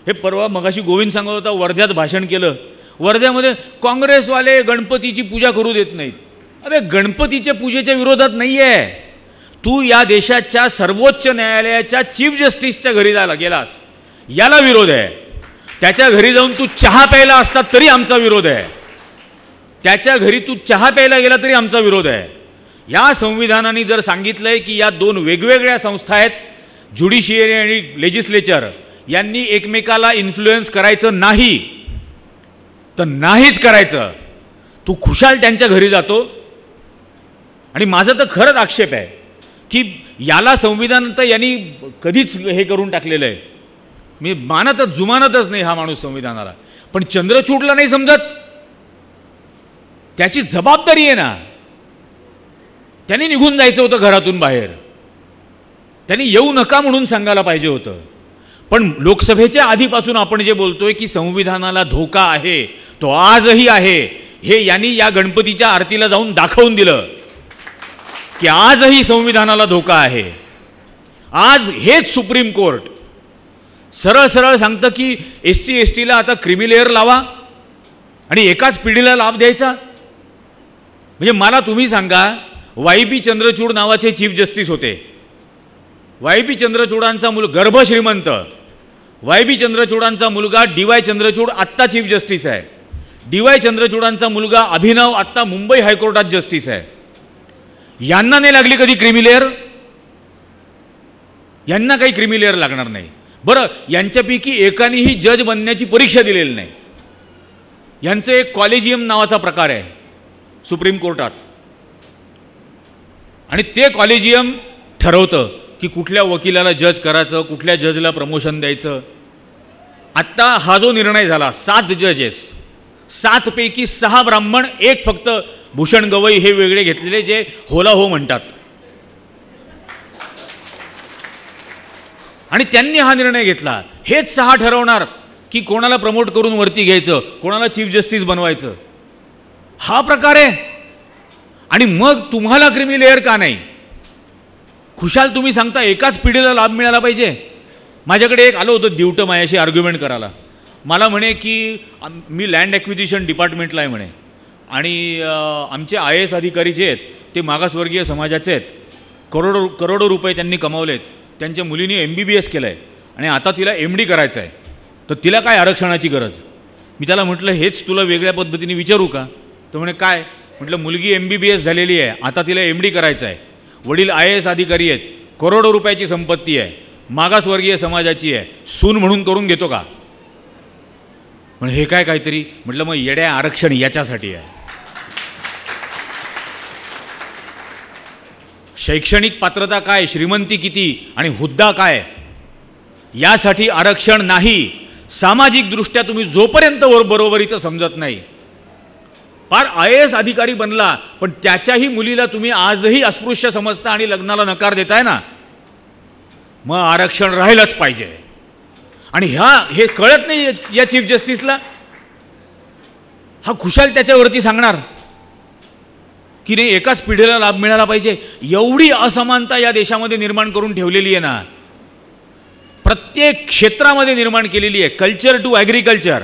हे परवा मगाशी गोविंद सांगत होता, वर्ध्यात भाषण केलं. वर्ध्यामध्ये काँग्रेसवाले गणपतीची पूजा करू देत नाहीत. अरे गणपतीच्या पूजेच्या विरोधात नाही आहे. तू या देशाच्या सर्वोच्च न्यायालयाच्या चीफ जस्टिसच्या घरी गेलास, याला विरोध आहे. त्याच्या घरी जाऊन तू चहा प्यायला असता तरी आमचा विरोध आहे. त्याच्या घरी तू चहा प्यायला गेला तरी आमचा विरोध आहे. या संविधानाने जर सांगितलंय की या 2 वेगवेगळ्या संस्था आहेत, ज्युडिशियरी आणि लेजिस्लेचर, यांनी एकमेकाला इन्फ्लुएन्स करायचं नाही तर नाहीच करायचं. तू खुशाल त्यांच्या घरी जातो. आणि माझा तर खरंच आक्षेप आहे की याला संविधान तर यांनी कधीच हे करून टाकलेलं आहे. मी जुमानतच नाही हा माणूस संविधानाला. पण चंद्रचूडला नाही समजत, त्याची जबाबदारी आहे ना. त्यांनी निघून जायचं होतं घरातून बाहेर, त्यांनी येऊ नका म्हणून सांगायला पाहिजे होतं. पण लोकसभेच्या आधीपासून आपण जे बोलतोय की संविधानाला धोका आहे, तो आजही आहे. हे यांनी या गणपतीच्या आरतीला जाऊन दाखवून दिलं की आजही संविधानाला धोका आहे. आज हेच सुप्रीम कोर्ट सरळ सरळ सांगतं की SC STला आता क्रिमी लेअर लावा आणि एकाच पिढीला लाभ द्यायचा. म्हणजे मला तुम्ही सांगा, YB चंद्रचूड नावाचे चीफ जस्टिस होते. YB चंद्रचूडांचा गर्भ श्रीमंत, YB चंद्रचूडांचा मुलगा DY चंद्रचूड आत्ता चीफ जस्टिस आहे. DY चंद्रचूडांचा मुलगा अभिनव आत्ता मुंबई हायकोर्टात जस्टिस आहे. यांना नाही लागली कधी क्रिमी लेअर? यांना काही क्रिमी लेअर लागणार नाही. बरं, यांच्यापैकी एकानेही जज बनण्याची परीक्षा दिलेली नाही. यांचं एक कॉलेजियम नावाचा प्रकार आहे सुप्रीम कोर्टात, आणि ते कॉलेजियम ठरवतं की कुठल्या वकिलाला जज करायचं, कुठल्या जजला प्रमोशन द्यायचं. आत्ता हा जो निर्णय झाला, 7 जजेस, 7 पैकी 6 ब्राह्मण, एक फक्त भूषण गवई हे वेगळे घेतलेले जे होला हो म्हणतात. आणि त्यांनी हा निर्णय घेतला. हेच 6 ठरवणार की कोणाला प्रमोट करून वरती घ्यायचं, कोणाला चीफ जस्टिस बनवायचं. हा प्रकार आहे. आणि मग तुम्हाला क्रिमी लेअर का नाही? खुशाल तुम्ही सांगता एकाच पिढीला लाभ मिळाला पाहिजे. माझ्याकडे एक आलं होतं दिवटं माझ्याशी आर्ग्युमेंट करायला. मला म्हणे की मी लँड ॲक्विजिशन डिपार्टमेंटला आहे म्हणे, आणि आमचे IAS अधिकारी जे आहेत ते मागासवर्गीय समाजाचे आहेत, करोडो रुपये त्यांनी कमावलेत, त्यांच्या मुलीने MBBS केलं आहे आणि आता तिला MD करायचं आहे, तर तिला काय आरक्षणाची गरज? मी त्याला म्हटलं हेच तुला वेगळ्या पद्धतीने विचारू का? तो म्हणे काय? म्हटलं मुलगी MBBS झालेली आहे, आता तिला MD करायचं आहे, वडील IAS अधिकारी आहेत, करोडो रुपयाची संपत्ती आहे, मागासवर्गीय समाजाची आहे, सून म्हणून करून घेतो का? म्हणजे हे काय काहीतरी. म्हटलं मग येड्या आरक्षण याच्यासाठी आहे. शैक्षणिक पात्रता काय, श्रीमंती किती आणि हुद्दा काय, यासाठी आरक्षण नाही. सामाजिकदृष्ट्या तुम्ही जोपर्यंत बरोबरीचं समजत नाही, फार IAS अधिकारी बनला पण त्याच्याही मुलीला तुम्ही आजही अस्पृश्य समजता आणि लग्नाला नकार देताय ना, मग आरक्षण राहिलंच पाहिजे. आणि हे कळत नाही या चीफ जस्टिसला. हा खुशाल त्याच्यावरती सांगणार की नाही एकाच पिढीला लाभ मिळाला पाहिजे. एवढी असमानता या देशामध्ये निर्माण करून ठेवलेली आहे ना, प्रत्येक क्षेत्रामध्ये निर्माण केलेली आहे, कल्चर टू ॲग्रिकल्चर.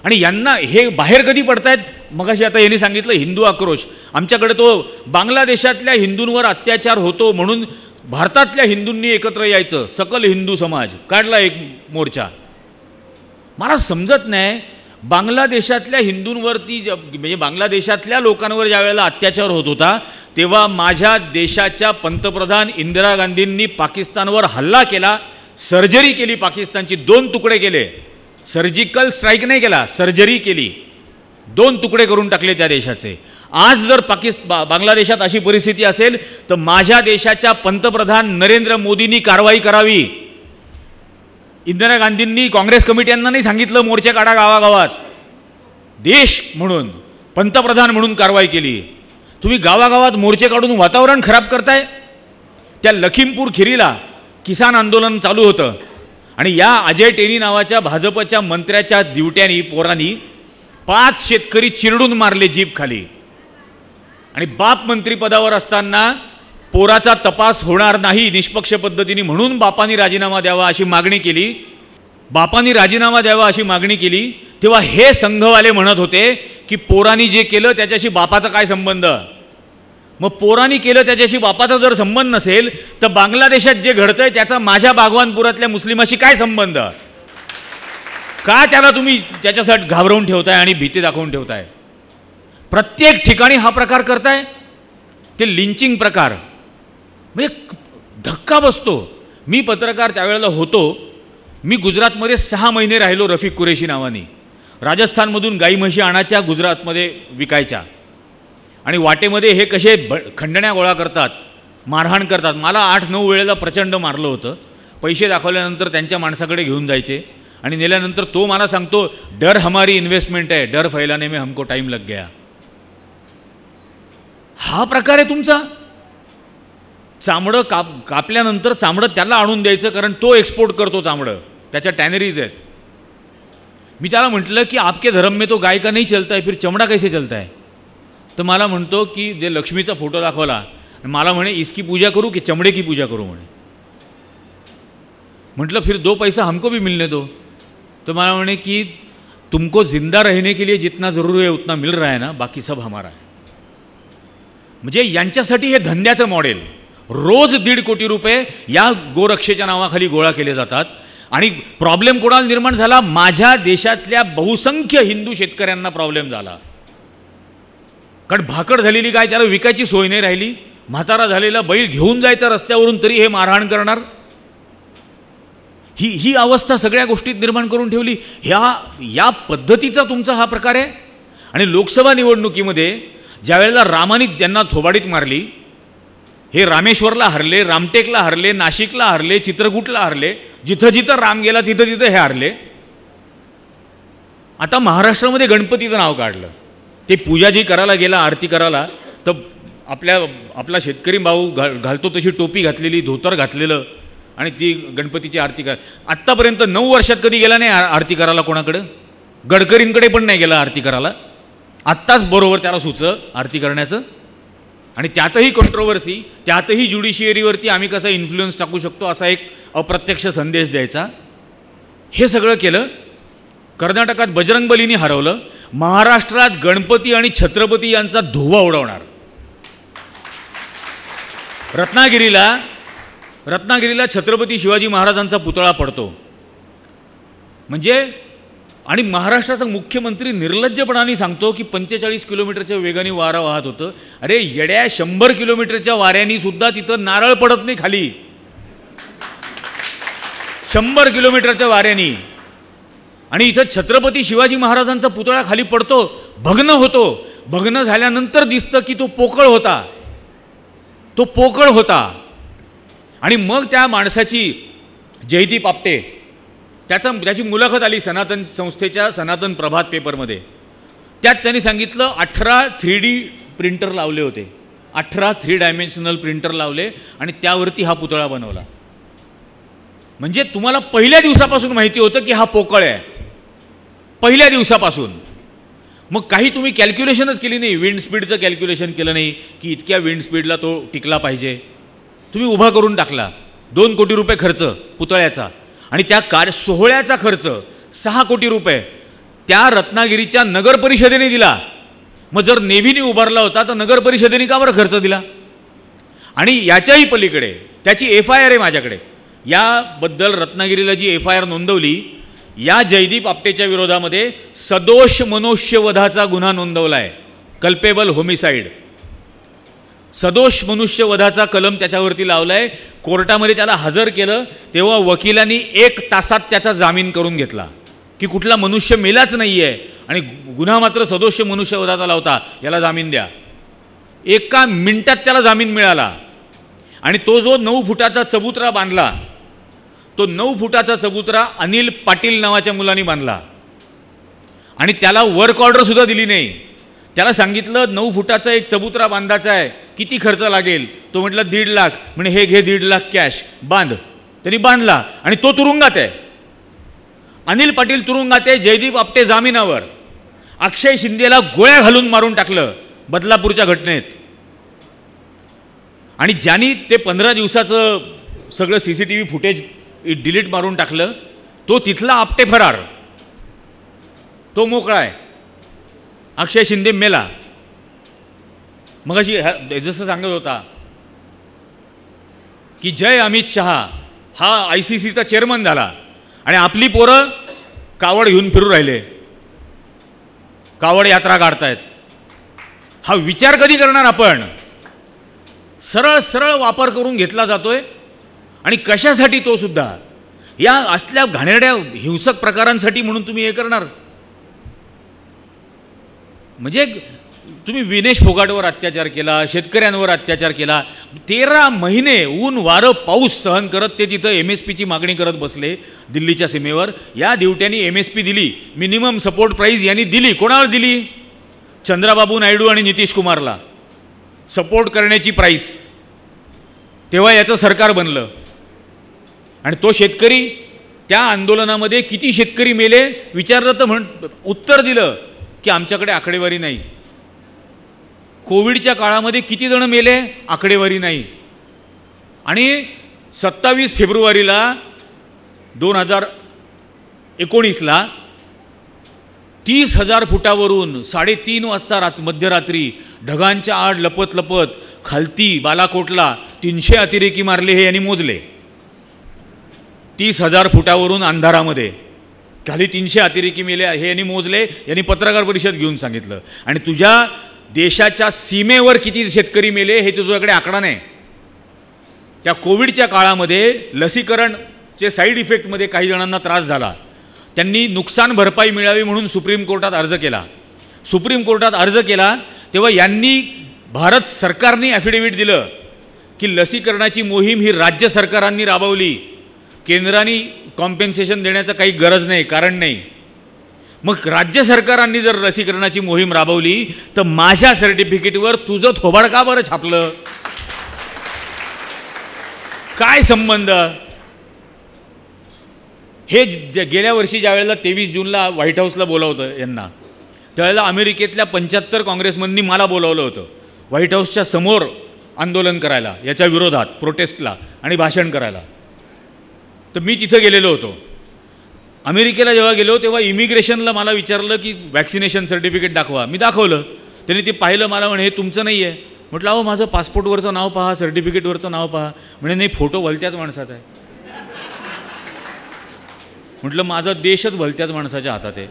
आणि यांना हे बाहेर कधी पडतायत? मगाशी आता यांनी सांगितलं हिंदू आक्रोश. आमच्याकडे तो बांगलादेशातल्या हिंदूंवर अत्याचार होतो म्हणून भारतातल्या हिंदूंनी एकत्र यायचं, सकल हिंदू समाज काढला एक मोर्चा. मला समजत नाही, बांगलादेशातल्या हिंदूंवरती म्हणजे बांगलादेशातल्या लोकांवर ज्या वेळेला अत्याचार होत होता तेव्हा माझ्या देशाच्या पंतप्रधान इंदिरा गांधींनी पाकिस्तानवर हल्ला केला, सर्जरी केली, पाकिस्तानची 2 तुकडे केले. सर्जिकल स्ट्राईक नाही केला, सर्जरी केली, 2 तुकडे करून टाकले त्या देशाचे. आज जर बांगलादेशात अशी परिस्थिती असेल तर माझ्या देशाच्या पंतप्रधान नरेंद्र मोदींनी कारवाई करावी. इंदिरा गांधींनी काँग्रेस कमिट्यांना नाही सांगितलं मोर्चे काढा गावागावात, देश म्हणून पंतप्रधान म्हणून कारवाई केली. तुम्ही गावागावात मोर्चे काढून वातावरण खराब करताय. त्या लखीमपूर खिरीला किसान आंदोलन चालू होतं आणि या अजय टेनी नावाच्या भाजपच्या मंत्र्याच्या दिवट्यांनी पोरांनी 5 शेतकरी चिरडून मारले जीप खाली. आणि बाप मंत्रीपदावर असताना पोराचा तपास होणार नाही निष्पक्ष पद्धतीने म्हणून बापांनी राजीनामा द्यावा अशी मागणी केली. बापांनी राजीनामा द्यावा अशी मागणी केली तेव्हा हे संघवाले म्हणत होते की पोरांनी जे केलं त्याच्याशी बापाचा काय संबंध? मग पोरांनी केलं त्याच्याशी बापाचा जर संबंध नसेल तर बांगलादेशात जे घडतंय त्याचा माझ्या बागवानपुरातल्या मुस्लिमाशी काय संबंध? का त्याला तुम्ही त्याच्यासाठी घाबरवून ठेवताय आणि भीती दाखवून ठेवताय? प्रत्येक ठिकाणी हा प्रकार करताय. ते लिंचिंग प्रकार म्हणजे धक्का बसतो. मी पत्रकार त्यावेळेला होतो. मी गुजरातमध्ये 6 महिने राहिलो रफिक कुरेशी नावानी. राजस्थानमधून गाई म्हशी आणायच्या, गुजरातमध्ये विकायच्या आणि वाटेमध्ये हे कसे खंडण्या गोळा करतात, मारहाण करतात. मला 8-9 वेळेला प्रचंड मारलं होतं. पैसे दाखवल्यानंतर त्यांच्या माणसाकडे घेऊन जायचे आणि नेल्यानंतर तो मला सांगतो डर हमारी इन्व्हेस्टमेंट आहे, डर फैलाने में हमको टाइम लग गया. हा प्रकार आहे तुमचा. चामडं कापल्यानंतर चामडं त्याला आणून द्यायचं कारण तो एक्सपोर्ट करतो चामडं, त्याच्या टॅनरीज आहेत. मी त्याला म्हटलं की आपके धर्म में तो गाय का नहीं चलता है, फिर चमडा कैसे चलता है? तर मला म्हणतो की जे लक्ष्मीचा फोटो दाखवला, मला म्हणे इसकी पूजा करू की चमडे की पूजा करू म्हणे. म्हटलं फिर 2 पैसा हमको भी मिलने दो. तो मला म्हणे की तुमको जिंदा रहने के लिए जितना ज़रूरी है उतना मिल रहा है ना, बाकी सब हमारा है. म्हणजे यांच्यासाठी हे धंद्याचं मॉडेल. रोज 1.5 कोटी रुपये या गोरक्षेच्या नावाखाली गोळा केले जातात आणि प्रॉब्लेम कोणाला निर्माण झाला? माझ्या देशातल्या बहुसंख्य हिंदू शेतकऱ्यांना प्रॉब्लेम झाला. कारण भाकड झालेली गाय त्याला विकायची सोय नाही राहिली, म्हातारा झालेला बैल घेऊन जायचा रस्त्यावरून तरी हे मारहाण करणार. ही अवस्था सगळ्या गोष्टीत निर्माण करून ठेवली. या पद्धतीचा तुमचा हा प्रकार आहे. आणि लोकसभा निवडणुकीमध्ये ज्यावेळेला रामाने त्यांना थोबाडीत मारली, हे रामेश्वरला हरले, रामटेकला हरले, नाशिकला हरले, चित्रकूटला हरले, जिथं जिथं राम गेला तिथं तिथं हे हरले. आता महाराष्ट्रामध्ये गणपतीचं नाव काढलं. ते पूजा जी करायला गेला, आरती करायला, तर आपला शेतकरी भाऊ घालतो तशी टोपी घातलेली, धोतर घातलेलं, आणि ती गणपतीची आरती कर. आत्तापर्यंत 9 वर्षात कधी गेला नाही आरती करायला कोणाकडं? गडकरींकडे पण नाही गेला आरती करायला. आत्ताच बरोबर त्याला सुचलं आरती करण्याचं. आणि त्यातही कंट्रोवर्सी, त्यातही ज्युडिशियरीवरती आम्ही कसा इन्फ्लुएन्स टाकू शकतो असा एक अप्रत्यक्ष संदेश द्यायचा. हे सगळं केलं. कर्नाटकात बजरंगबलींनी हरवलं. महाराष्ट्रात गणपती आणि छत्रपती यांचा धुव्वा उडवणार. रत्नागिरीला छत्रपती शिवाजी महाराजांचा पुतळा पडतो म्हणजे, आणि महाराष्ट्राचा मुख्यमंत्री निर्लज्जपणाने सांगतो की 45 किलोमीटरच्या वेगाने वारा वाहत होतं. अरे येड्या, 100 किलोमीटरच्या वाऱ्याने सुद्धा तिथं नारळ पडत नाही खाली. 100 किलोमीटरच्या वाऱ्याने. आणि इथं छत्रपती शिवाजी महाराजांचा पुतळा खाली पडतो, भग्न होतो. भग्न झाल्यानंतर दिसतं की तो पोकळ होता. आणि मग त्या माणसाची, जयदीप आपटे, त्याची मुलाखत आली सनातन संस्थेच्या सनातन प्रभात पेपरमध्ये. त्यात त्यांनी सांगितलं 18 3D प्रिंटर लावले होते, 18 3 डायमेन्शनल प्रिंटर लावले आणि त्यावरती हा पुतळा बनवला. म्हणजे तुम्हाला पहिल्या दिवसापासून माहिती होतं की हा पोकळ आहे, पहिल्या दिवसापासून. मग काही तुम्ही कॅल्क्युलेशनच केली नाही, विंड स्पीडचं कॅल्क्युलेशन केलं नाही की इतक्या विंड स्पीडला तो टिकला पाहिजे. तुम्ही उभा करून टाकला. 2 कोटी रुपये खर्च पुतळ्याचा, आणि त्या सोहळ्याचा खर्च 6 कोटी रुपये त्या रत्नागिरीच्या नगर परिषदेने दिला. मग जर नेव्हीने उभारला होता तर नगर परिषदेने का बरं खर्च दिला? आणि याच्याही पलीकडे त्याची FIR आहे माझ्याकडे. याबद्दल रत्नागिरीला जी FIR नोंदवली, या जयदीप आपटेच्या विरोधामध्ये सदोष मनुष्यवधाचा गुन्हा नोंदवला आहे, कल्पेबल होमिसाइड. सदोष मनुष्यवधाचा कलम त्याच्यावरती लावला आहे. कोर्टामध्ये त्याला हजर केलं तेव्हा वकिलांनी 1 तासात त्याचा जामीन करून घेतला की कुठला मनुष्य मेलाच नाही आहे आणि गुन्हा मात्र सदोष मनुष्यवधाचा लावता, याला जामीन द्या. 1 मिनिटात त्याला जामीन मिळाला. आणि तो जो 9 फुटाचा चबुतरा बांधला, तो 9 फुटाचा चबुतरा अनिल पाटील नावाच्या मुलांनी बांधला. आणि त्याला वर्क ऑर्डरसुद्धा दिली नाही. त्याला सांगितलं 9 फुटाचा एक चबुतरा बांधायचा आहे, किती खर्च लागेल? तो म्हटलं 1.5 लाख. म्हणे हे घे 1.5 लाख कॅश, बांध. त्यांनी बांधला आणि तो तुरुंगात आहे. अनिल पाटील तुरुंगात आहे, जयदीप आपटे जामिनावर. अक्षय शिंदेला गोळ्या घालून मारून टाकलं बदलापूरच्या घटनेत. आणि ज्यांनी ते 15 दिवसाचं सगळं CCTV फुटेज डिलीट मारून टाकलं, तो तिथला आपटे फरार, तो मोकळा आहे. अक्षय शिंदे मेला. मग अशी जसं सांगत होता की जय अमित शहा हा ICCचा चेअरमन झाला आणि आपली पोरं कावड घेऊन फिरू राहिले, कावड यात्रा काढतायत. हा विचार कधी करणार आपण? सरळ सरळ वापर करून घेतला जातोय. आणि कशासाठी? तो सुद्धा या असल्या घाणेरड्या हिंसक प्रकारांसाठी म्हणून तुम्ही हे करणार. म्हणजे तुम्ही विनेश फोगाटवर अत्याचार केला, शेतकऱ्यांवर अत्याचार केला. 13 महिने ऊन वारं पाऊस सहन करत ते तिथं MSPची मागणी करत बसले दिल्लीच्या सीमेवर. या दिवट्यांनी MSP दिली, मिनिमम सपोर्ट प्राईस यांनी दिली. कोणाला दिली? चंद्राबाबू नायडू आणि नितीश कुमारला सपोर्ट करण्याची प्राईस. तेव्हा याचं सरकार बनलं. आणि तो शेतकरी त्या आंदोलनामध्ये किती शेतकरी मेले विचारलं तर उत्तर दिलं की आमच्याकडे आकडेवारी नाही. कोविडच्या काळामध्ये किती जण मेले? आकडेवारी नाही. आणि 27 फेब्रुवारीला 2019ला 30,000 फुटावरून 3:30 वाजता मध्यरात्री ढगांच्या आड लपत लपत खालती बालाकोटला 300 अतिरेकी मारले, हे यांनी मोजले. 30,000 फुटावरून अंधारामध्ये खाली 300 अतिरेकी मेले हे यांनी मोजले, यांनी पत्रकार परिषद घेऊन सांगितलं. आणि तुझ्या देशाच्या सीमेवर किती शेतकरी मेले हे तुझ्याकडे आकडा नाही. त्या कोविडच्या काळामध्ये लसीकरणचे साईड इफेक्टमध्ये काही जणांना त्रास झाला, त्यांनी नुकसान भरपाई मिळावी म्हणून सुप्रीम कोर्टात अर्ज केला. सुप्रीम कोर्टात अर्ज केला तेव्हा यांनी भारत सरकारने ॲफिडेव्हिट दिलं की लसीकरणाची मोहीम ही राज्य सरकारांनी राबवली, केंद्राने कॉम्पेन्सेशन देण्याचं काही गरज नाही, कारण नाही. मग राज्य सरकारांनी जर लसीकरणाची मोहीम राबवली तर माझ्या सर्टिफिकेटवर तुझं थोबाड का बरं छापलं? काय संबंध? हे गेल्या वर्षी ज्या वेळेला 23 जूनला व्हाईट हाऊसला बोलावतं यांना, त्यावेळेला अमेरिकेतल्या 75 काँग्रेसमननी मला बोलावलं होतं व्हाईट हाऊसच्या समोर आंदोलन करायला, याच्या विरोधात प्रोटेस्टला आणि भाषण करायला. तर मी तिथं गेलेलो होतो. अमेरिकेला जेव्हा गेलो तेव्हा इमिग्रेशनला मला विचारलं की वॅक्सिनेशन सर्टिफिकेट दाखवा. मी दाखवलं, त्यांनी ते पाहिलं, मला म्हणे हे तुमचं नाही आहे. म्हटलं अहो माझं पासपोर्टवरचं नाव पहा, सर्टिफिकेटवरचं नाव पहा. म्हणे नाही, फोटो भलत्याच माणसाचा आहे. म्हटलं माझा देशच भलत्याच माणसाच्या हातात आहे.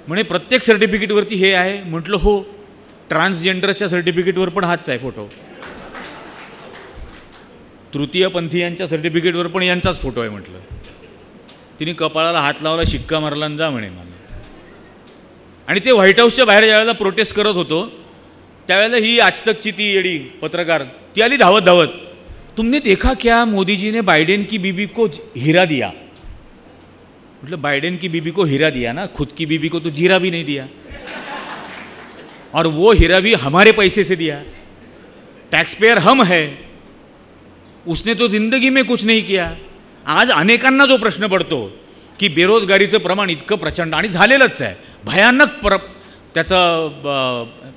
म्हणे प्रत्येक सर्टिफिकेटवरती हे आहे. म्हटलं हो, ट्रान्सजेंडरच्या सर्टिफिकेटवर पण हाच आहे फोटो, तृतीयपंथीयांच्या सर्टिफिकेटवर पण यांचाच फोटो आहे. म्हटलं तिने कपाळाला हात लावला, शिक्का मारला आणि जा म्हणे मला. आणि ते व्हाईट हाऊसच्या बाहेर ज्यावेळेला प्रोटेस्ट करत होतो त्यावेळेला ही आजतकची ती येडी पत्रकार ती आली धावत धावत, तुमने देखा क्या मोदी जी ने बाइडेन की बीबी को हीरा दिया. मतलब बाइडेन की बीबी को हीरा दिया ना, खुद की बीबी को तो जीरा भी नहीं दिया, और वो हीरा भी हमारे पैसे से दिया, टैक्स पेयर हम है, उसने तो जिंदगी में कुछ नहीं किया. आज अनेकांना जो प्रश्न पडतो की बेरोजगारीचं प्रमाण इतकं प्रचंड आणि झालेलंच आहे, भयानक त्याचा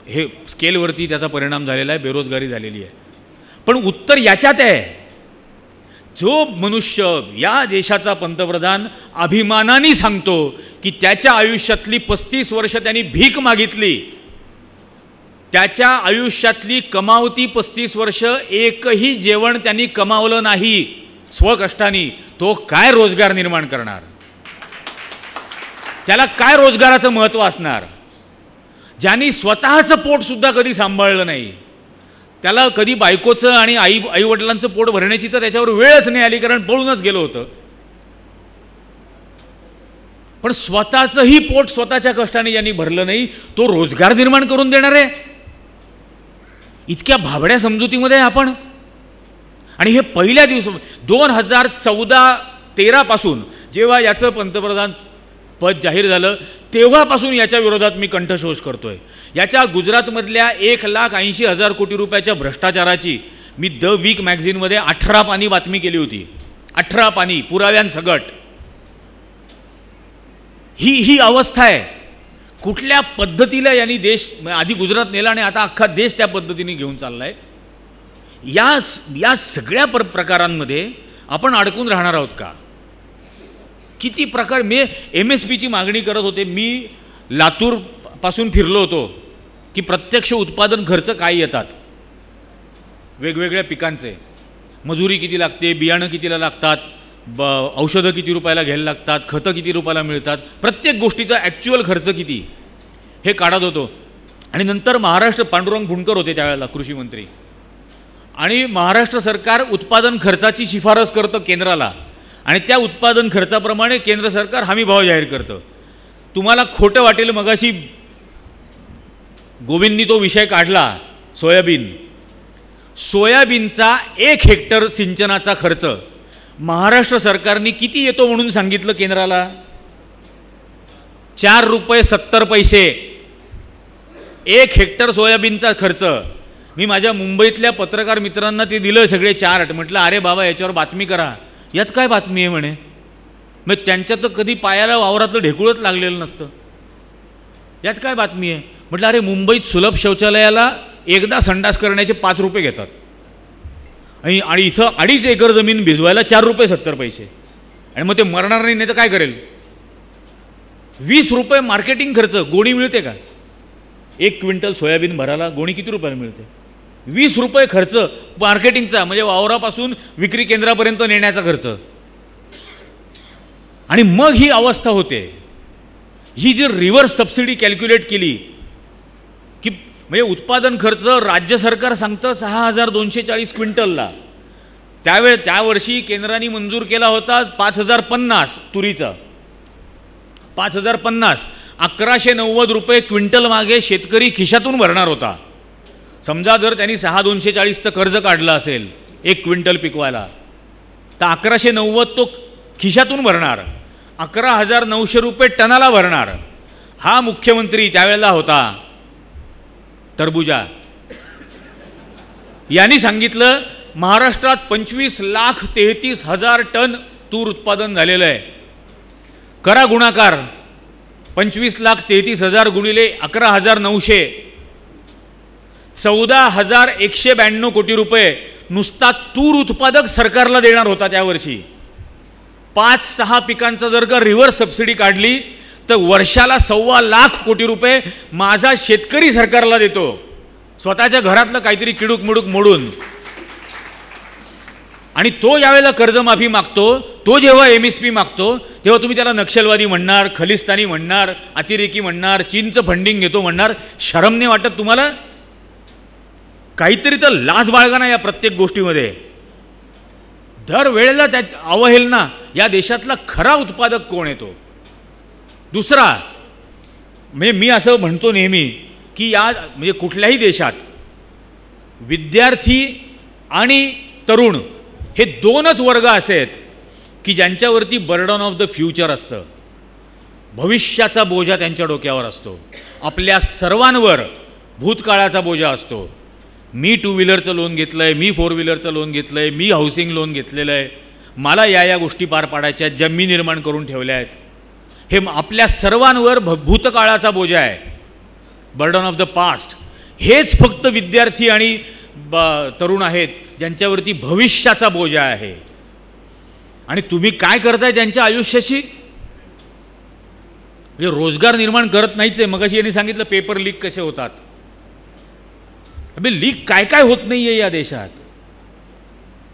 हे स्केलवरती त्याचा परिणाम झालेला आहे, बेरोजगारी झालेली आहे. पण उत्तर याच्यात आहे, जो मनुष्य या देशाचा पंतप्रधान अभिमानाने सांगतो की त्याच्या आयुष्यातली 35 वर्ष त्यांनी भीक मागितली, त्याच्या आयुष्यातली कमावती 35 वर्ष एकही जेवण त्यांनी कमावलं नाही स्वकष्टाने, तो काय रोजगार निर्माण करणार? त्याला काय रोजगाराचं महत्त्व असणार? ज्यांनी स्वतःचं पोट सुद्धा कधी सांभाळलं नाही, त्याला कधी बायकोचं आणि आईवडिलांचं पोट भरण्याची तर त्याच्यावर वेळच नाही आली, कारण पळूनच गेलो होतं. पण स्वतःचंही पोट स्वतःच्या कष्टाने ज्यांनी भरलं नाही, तो रोजगार निर्माण करून देणार आहे? इतक्या भाबड्या समजुतीमध्ये आपण. आणि हे पहिल्या दिवस 2014-13 पासून जेव्हा याचं पंतप्रधान पद जाहीर झालं तेव्हापासून याच्या विरोधात मी कंठशोष करतोय. याच्या गुजरातमधल्या 1,80,000 कोटी रुपयाच्या भ्रष्टाचाराची मी द वीक मॅगझिनमध्ये 18 पानी बातमी केली होती. 18 पानी पुराव्यांसकट. ही अवस्था आहे. कुठल्या पद्धतीला यांनी देश आधी गुजरात नेला आणि आता अख्खा देश त्या पद्धतीने घेऊन चाललाय. या सगळ्या प्रकारांमध्ये आपण अडकून राहणार आहोत का? किती प्रकार. मी MSPची मागणी करत होते. मी लातूर पासून फिरलो होतो की प्रत्यक्ष उत्पादन खर्च काय येतात वेगवेगळ्या पिकांचे, मजुरी किती लागते, बियाणं कितीला लागतात, औषधं किती रुपयाला घ्यायला लागतात, खतं किती रुपयाला मिळतात, प्रत्येक गोष्टीचा ॲक्च्युअल खर्च किती हे काढत होतो. आणि नंतर महाराष्ट्र पांडुरंग फुंडकर होते त्यावेळेला कृषी मंत्री, आणि महाराष्ट्र सरकार उत्पादन खर्चाची शिफारस करतं केंद्राला, आणि त्या उत्पादन खर्चाप्रमाणे केंद्र सरकार हमी भाव जाहीर करतं. तुम्हाला खोटं वाटेल, मगाशी गोविंदनी तो विषय काढला, सोयाबीनचा 1 हेक्टर सिंचनाचा खर्च महाराष्ट्र सरकारने किती येतो म्हणून सांगितलं केंद्राला? 4 रुपये 70 पैसे 1 हेक्टर सोयाबीनचा खर्च. मी माझ्या मुंबईतल्या पत्रकार मित्रांना ते दिलं सगळे चार्ट. म्हटलं अरे बाबा याच्यावर बातमी करा. यात काय बातमी आहे म्हणे? मग त्यांच्या तर कधी पायाला वावरातलं ढेकूळच लागलेलं नसतं. यात काय बातमी आहे? म्हटलं अरे मुंबईत सुलभ शौचालयाला एकदा संडास करण्याचे 5 रुपये घेतात, आणि इथं 2.5 एकर जमीन भिजवायला 4 रुपये 70 पैसे. आणि मग ते मरणार नाही तर काय करेल? 20 रुपये मार्केटिंग खर्च. गोणी मिळते का? 1 क्विंटल सोयाबीन भरायला गोणी किती रुपयाला मिळते? ₹20 खर्च मार्केटिंगचा, म्हणजे वावरापासून विक्री केंद्रापर्यंत नेण्याचा खर्च. आणि मग ही अवस्था होते. ही जी रिव्हर्स सबसिडी कॅल्क्युलेट केली की म्हणजे उत्पादन खर्च राज्य सरकार सांगतं 6240 क्विंटलला. त्या वर्षी केंद्राने मंजूर केला होता 5050 तुरीचा, 5050. ₹1190 क्विंटल मागे शेतकरी खिशातून भरणार होता. समजा जर त्यांनी 6240चं कर्ज काढलं असेल 1 क्विंटल पिकवायला, तर 1190 तो खिशातून भरणार, ₹11,900 टनाला भरणार. हा मुख्यमंत्री त्यावेळेला होता टरबुजा. यांनी सांगितलं महाराष्ट्रात 25,33,000 टन तूर उत्पादन झालेलं आहे. करा गुणाकार, 25,33,000 गुणिले 11,900, 14,192 कोटी रुपये नुसता तूर उत्पादक सरकारला देणार होता त्या वर्षी. 5-6 पिकांचा जर का रिव्हर्स सबसिडी काढली तर वर्षाला 1,25,00,000 कोटी रुपये माझा शेतकरी सरकारला देतो, स्वतःच्या घरातलं काहीतरी किडूक मुडूक मोडून. आणि तो यावेळेला कर्जमाफी मागतो, तो जेव्हा MSP मागतो तेव्हा तुम्ही त्याला नक्षलवादी म्हणणार, खलिस्तानी म्हणणार, अतिरेकी म्हणणार, चीनचं फंडिंग घेतो म्हणणार. शरम नाही वाटत तुम्हाला? काहीतरी तर लाज बाळगा ना या प्रत्येक गोष्टीमध्ये. दरवेळेला त्या अवहेलना. या देशातला खरा उत्पादक कोण येतो? दुसरा म्हणजे मी असं म्हणतो नेहमी की म्हणजे कुठल्याही देशात विद्यार्थी आणि तरुण हे 2च वर्ग असे आहेत की ज्यांच्यावरती बर्डन ऑफ द फ्युचर असतं, भविष्याचा बोजा त्यांच्या डोक्यावर असतो. आपल्या सर्वांवर भूतकाळाचा बोजा असतो. मी 2 व्हीलरचं लोन घेतलं आहे, मी 4 व्हीलरचं लोन घेतलं आहे, मी हाऊसिंग लोन घेतलेलं आहे, मला या गोष्टी पार पाडायच्या आहेत ज्या मी निर्माण करून ठेवल्या आहेत. हे आपल्या सर्वांवर भूतकाळाचा बोजा आहे, बर्डन ऑफ द पास्ट. हेच फक्त विद्यार्थी आणि तरुण आहेत ज्यांच्यावरती भविष्याचा बोजा आहे. आणि तुम्ही काय करताय त्यांच्या आयुष्याशी? म्हणजे रोजगार निर्माण करत नाहीच आहे. मगाशी यांनी सांगितलं पेपर लीक कसे होतात. अबे लीक काय काय होत नाही आहे या देशात.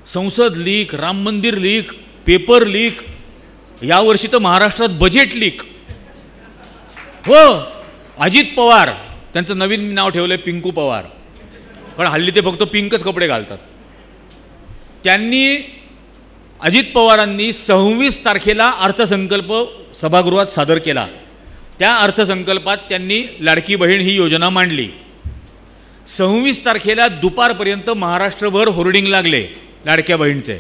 संसद लीक, राम मंदिर लीक, पेपर लीक, यावर्षी तर महाराष्ट्रात बजेट लीक. हो, अजित पवार, त्यांचं नवीन नाव ठेवलं आहे पिंकू पवार, कारण हल्ली ते फक्त पिंकच कपडे घालतात. त्यांनी अजित पवारांनी 26 तारखेला अर्थसंकल्प सभागृहात सादर केला. त्या अर्थसंकल्पात त्यांनी लाडकी बहीण ही योजना मांडली. 26 तारखेला दुपारपर्यंत महाराष्ट्रभर होर्डिंग लागले लाडक्या बहीणचे.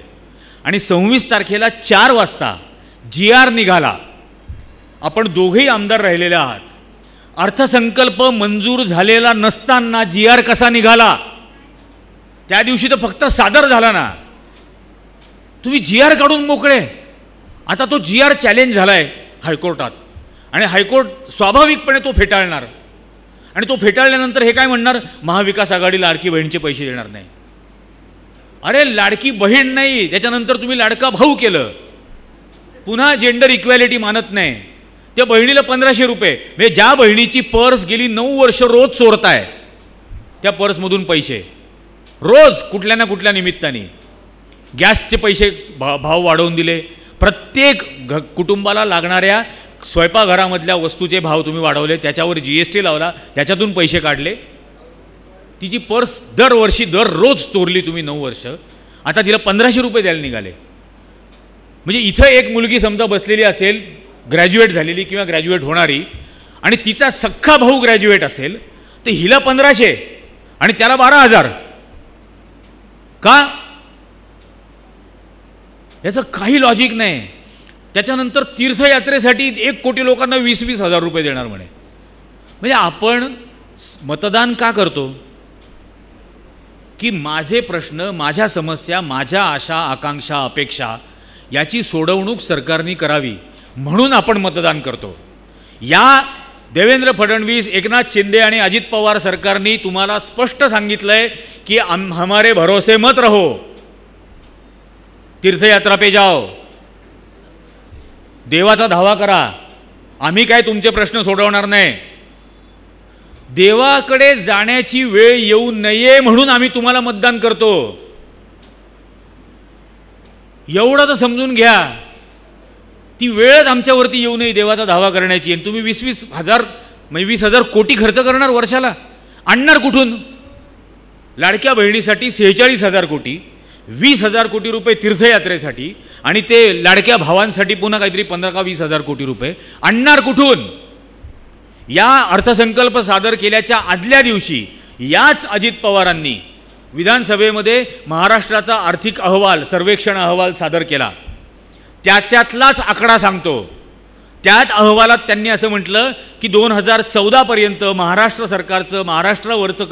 आणि 26 तारखेला 4 वाजता GR निघाला. आपण दोघेही आमदार राहिलेले आहात. अर्थसंकल्प मंजूर झालेला नसताना GR कसा निघाला? त्या दिवशी तर फक्त सादर झाला ना. तुम्ही GR काढून मोकळे. आता तो GR चॅलेंज झाला आहे हायकोर्टात आणि हायकोर्ट स्वाभाविकपणे तो फेटाळणार. आणि तो फेटाळल्यानंतर हे काय म्हणणार? महाविकास आघाडी लाडकी बहीणचे पैसे देणार नाही. अरे लाडकी बहीण नाही, त्याच्यानंतर तुम्ही लाडका भाऊ केलं. पुन्हा जेंडर इक्वॅलिटी मानत नाही. त्या बहिणीला 1500 रुपये, म्हणजे ज्या बहिणीची पर्स गेली 9 वर्ष रोज चोरताय त्या पर्समधून पैसे रोज कुठल्या ना कुठल्या निमित्ताने. गॅसचे पैसे भाव वाढवून दिले. प्रत्येक कुटुंबाला लागणाऱ्या स्वयंपाकघरामधल्या वस्तूचे भाव तुम्ही वाढवले, त्याच्यावर GST लावला, त्याच्यातून पैसे काढले. तिची पर्स दरवर्षी दररोज चोरली तुम्ही 9 वर्ष. आता तिला 1500 रुपये द्यायला निघाले. म्हणजे इथं एक मुलगी समजा बसलेली असेल, ग्रॅज्युएट झालेली किंवा ग्रॅज्युएट होणारी, आणि तिचा सख्खा भाऊ ग्रॅज्युएट असेल, तर हिला 1500 आणि त्याला 12,000. का? याचं काही लॉजिक नाही. त्याच्यानंतर तीर्थयात्रेसाठी 1 कोटी लोकांना 20-20 हजार रुपये देणार म्हणे. म्हणजे आपण मतदान का करतो? की माझे प्रश्न, माझ्या समस्या, माझ्या आशा आकांक्षा अपेक्षा याची सोडवणूक सरकारने करावी म्हणून आपण मतदान करतो. या देवेंद्र फडणवीस, एकनाथ शिंदे आणि अजित पवार सरकारने तुम्हाला स्पष्ट सांगितलंय की हमारे भरोसे मत रहो, तीर्थयात्रा पे जाओ, देवाचा धावा करा, आम्ही काय तुमचे प्रश्न सोडवणार नाही. देवाकडे जाण्याची वेळ येऊ नये म्हणून आम्ही तुम्हाला मतदान करतो, एवढं तर समजून घ्या. ती वेळच आमच्यावरती येऊ नये देवाचा धावा करण्याची. आणि तुम्ही 20,000 म्हणजे 20,000 कोटी खर्च करणार वर्षाला, आणणार कुठून? लाडक्या बहिणीसाठी 46,000 कोटी, 20,000 कोटी रुपये तीर्थयात्रेसाठी, आणि ते लाडक्या भावांसाठी पुन्हा काहीतरी 15 का 20,000 कोटी रुपये आणणार कुठून? या अर्थसंकल्प सादर केल्याच्या आदल्या दिवशी याच अजित पवारांनी विधानसभेमध्ये महाराष्ट्राचा आर्थिक अहवाल, सर्वेक्षण अहवाल सादर केला. त्याच्यातलाच आकडा सांगतो. त्यात अहवालात त्यांनी असं म्हटलं की 2014 पर्यंत महाराष्ट्र सरकारचं, महाराष्ट्रावरचं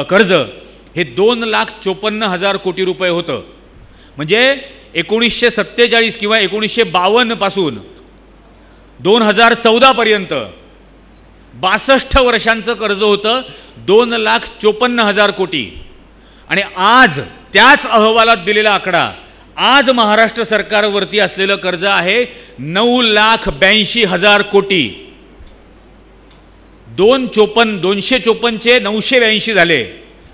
कर्ज हे 2,54,000 कोटी रुपये होतं. म्हणजे 1947 किंवा 1952 पासून 2014 पर्यंत 62 वर्षांचं कर्ज होतं 2,54,000 कोटी. आणि आज त्याच अहवालात दिलेला आकडा, आज महाराष्ट्र सरकारवरती असलेलं कर्ज आहे 9,82,000 कोटी. 254चे 982 झाले,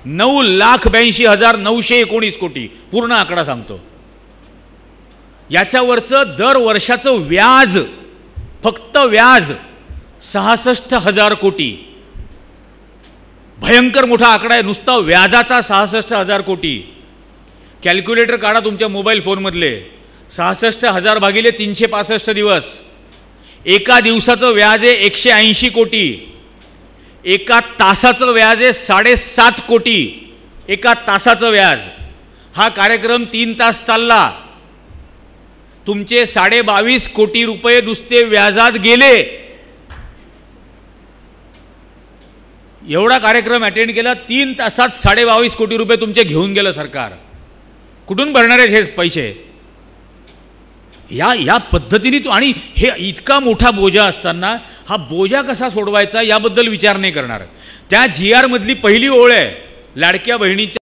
9,82,919 कोटी पूर्ण आकडा सांगतो. याच्यावरचं दर वर्षाचं व्याज, फक्त व्याज 66,000 कोटी. भयंकर मोठा आकडा आहे नुसता व्याजाचा, 66,000 कोटी. कॅल्क्युलेटर काढा तुमच्या मोबाईल फोनमधले. 66,000 भागिले 365 दिवस. एका दिवसाचं व्याज आहे 180 कोटी. एका तासाचं व्याज आहे 7.5 कोटी. एका तासाचं व्याज. हा कार्यक्रम 3 तास चालला. तुमचे 22.5 कोटी रुपये नुसते व्याजात गेले. एवढा कार्यक्रम अटेंड केला, 3 तासात 22.5 कोटी रुपये तुमचे घेऊन गेलं सरकार. कुठून भरणार आहेत हे पैसे? या पद्धतीने आणि हे इतका मोठा बोजा असताना हा बोजा कसा सोडवायचा याबद्दल विचार नाही करणार. त्या GR मधली पहिली ओळ आहे लाडक्या बहिणीच्या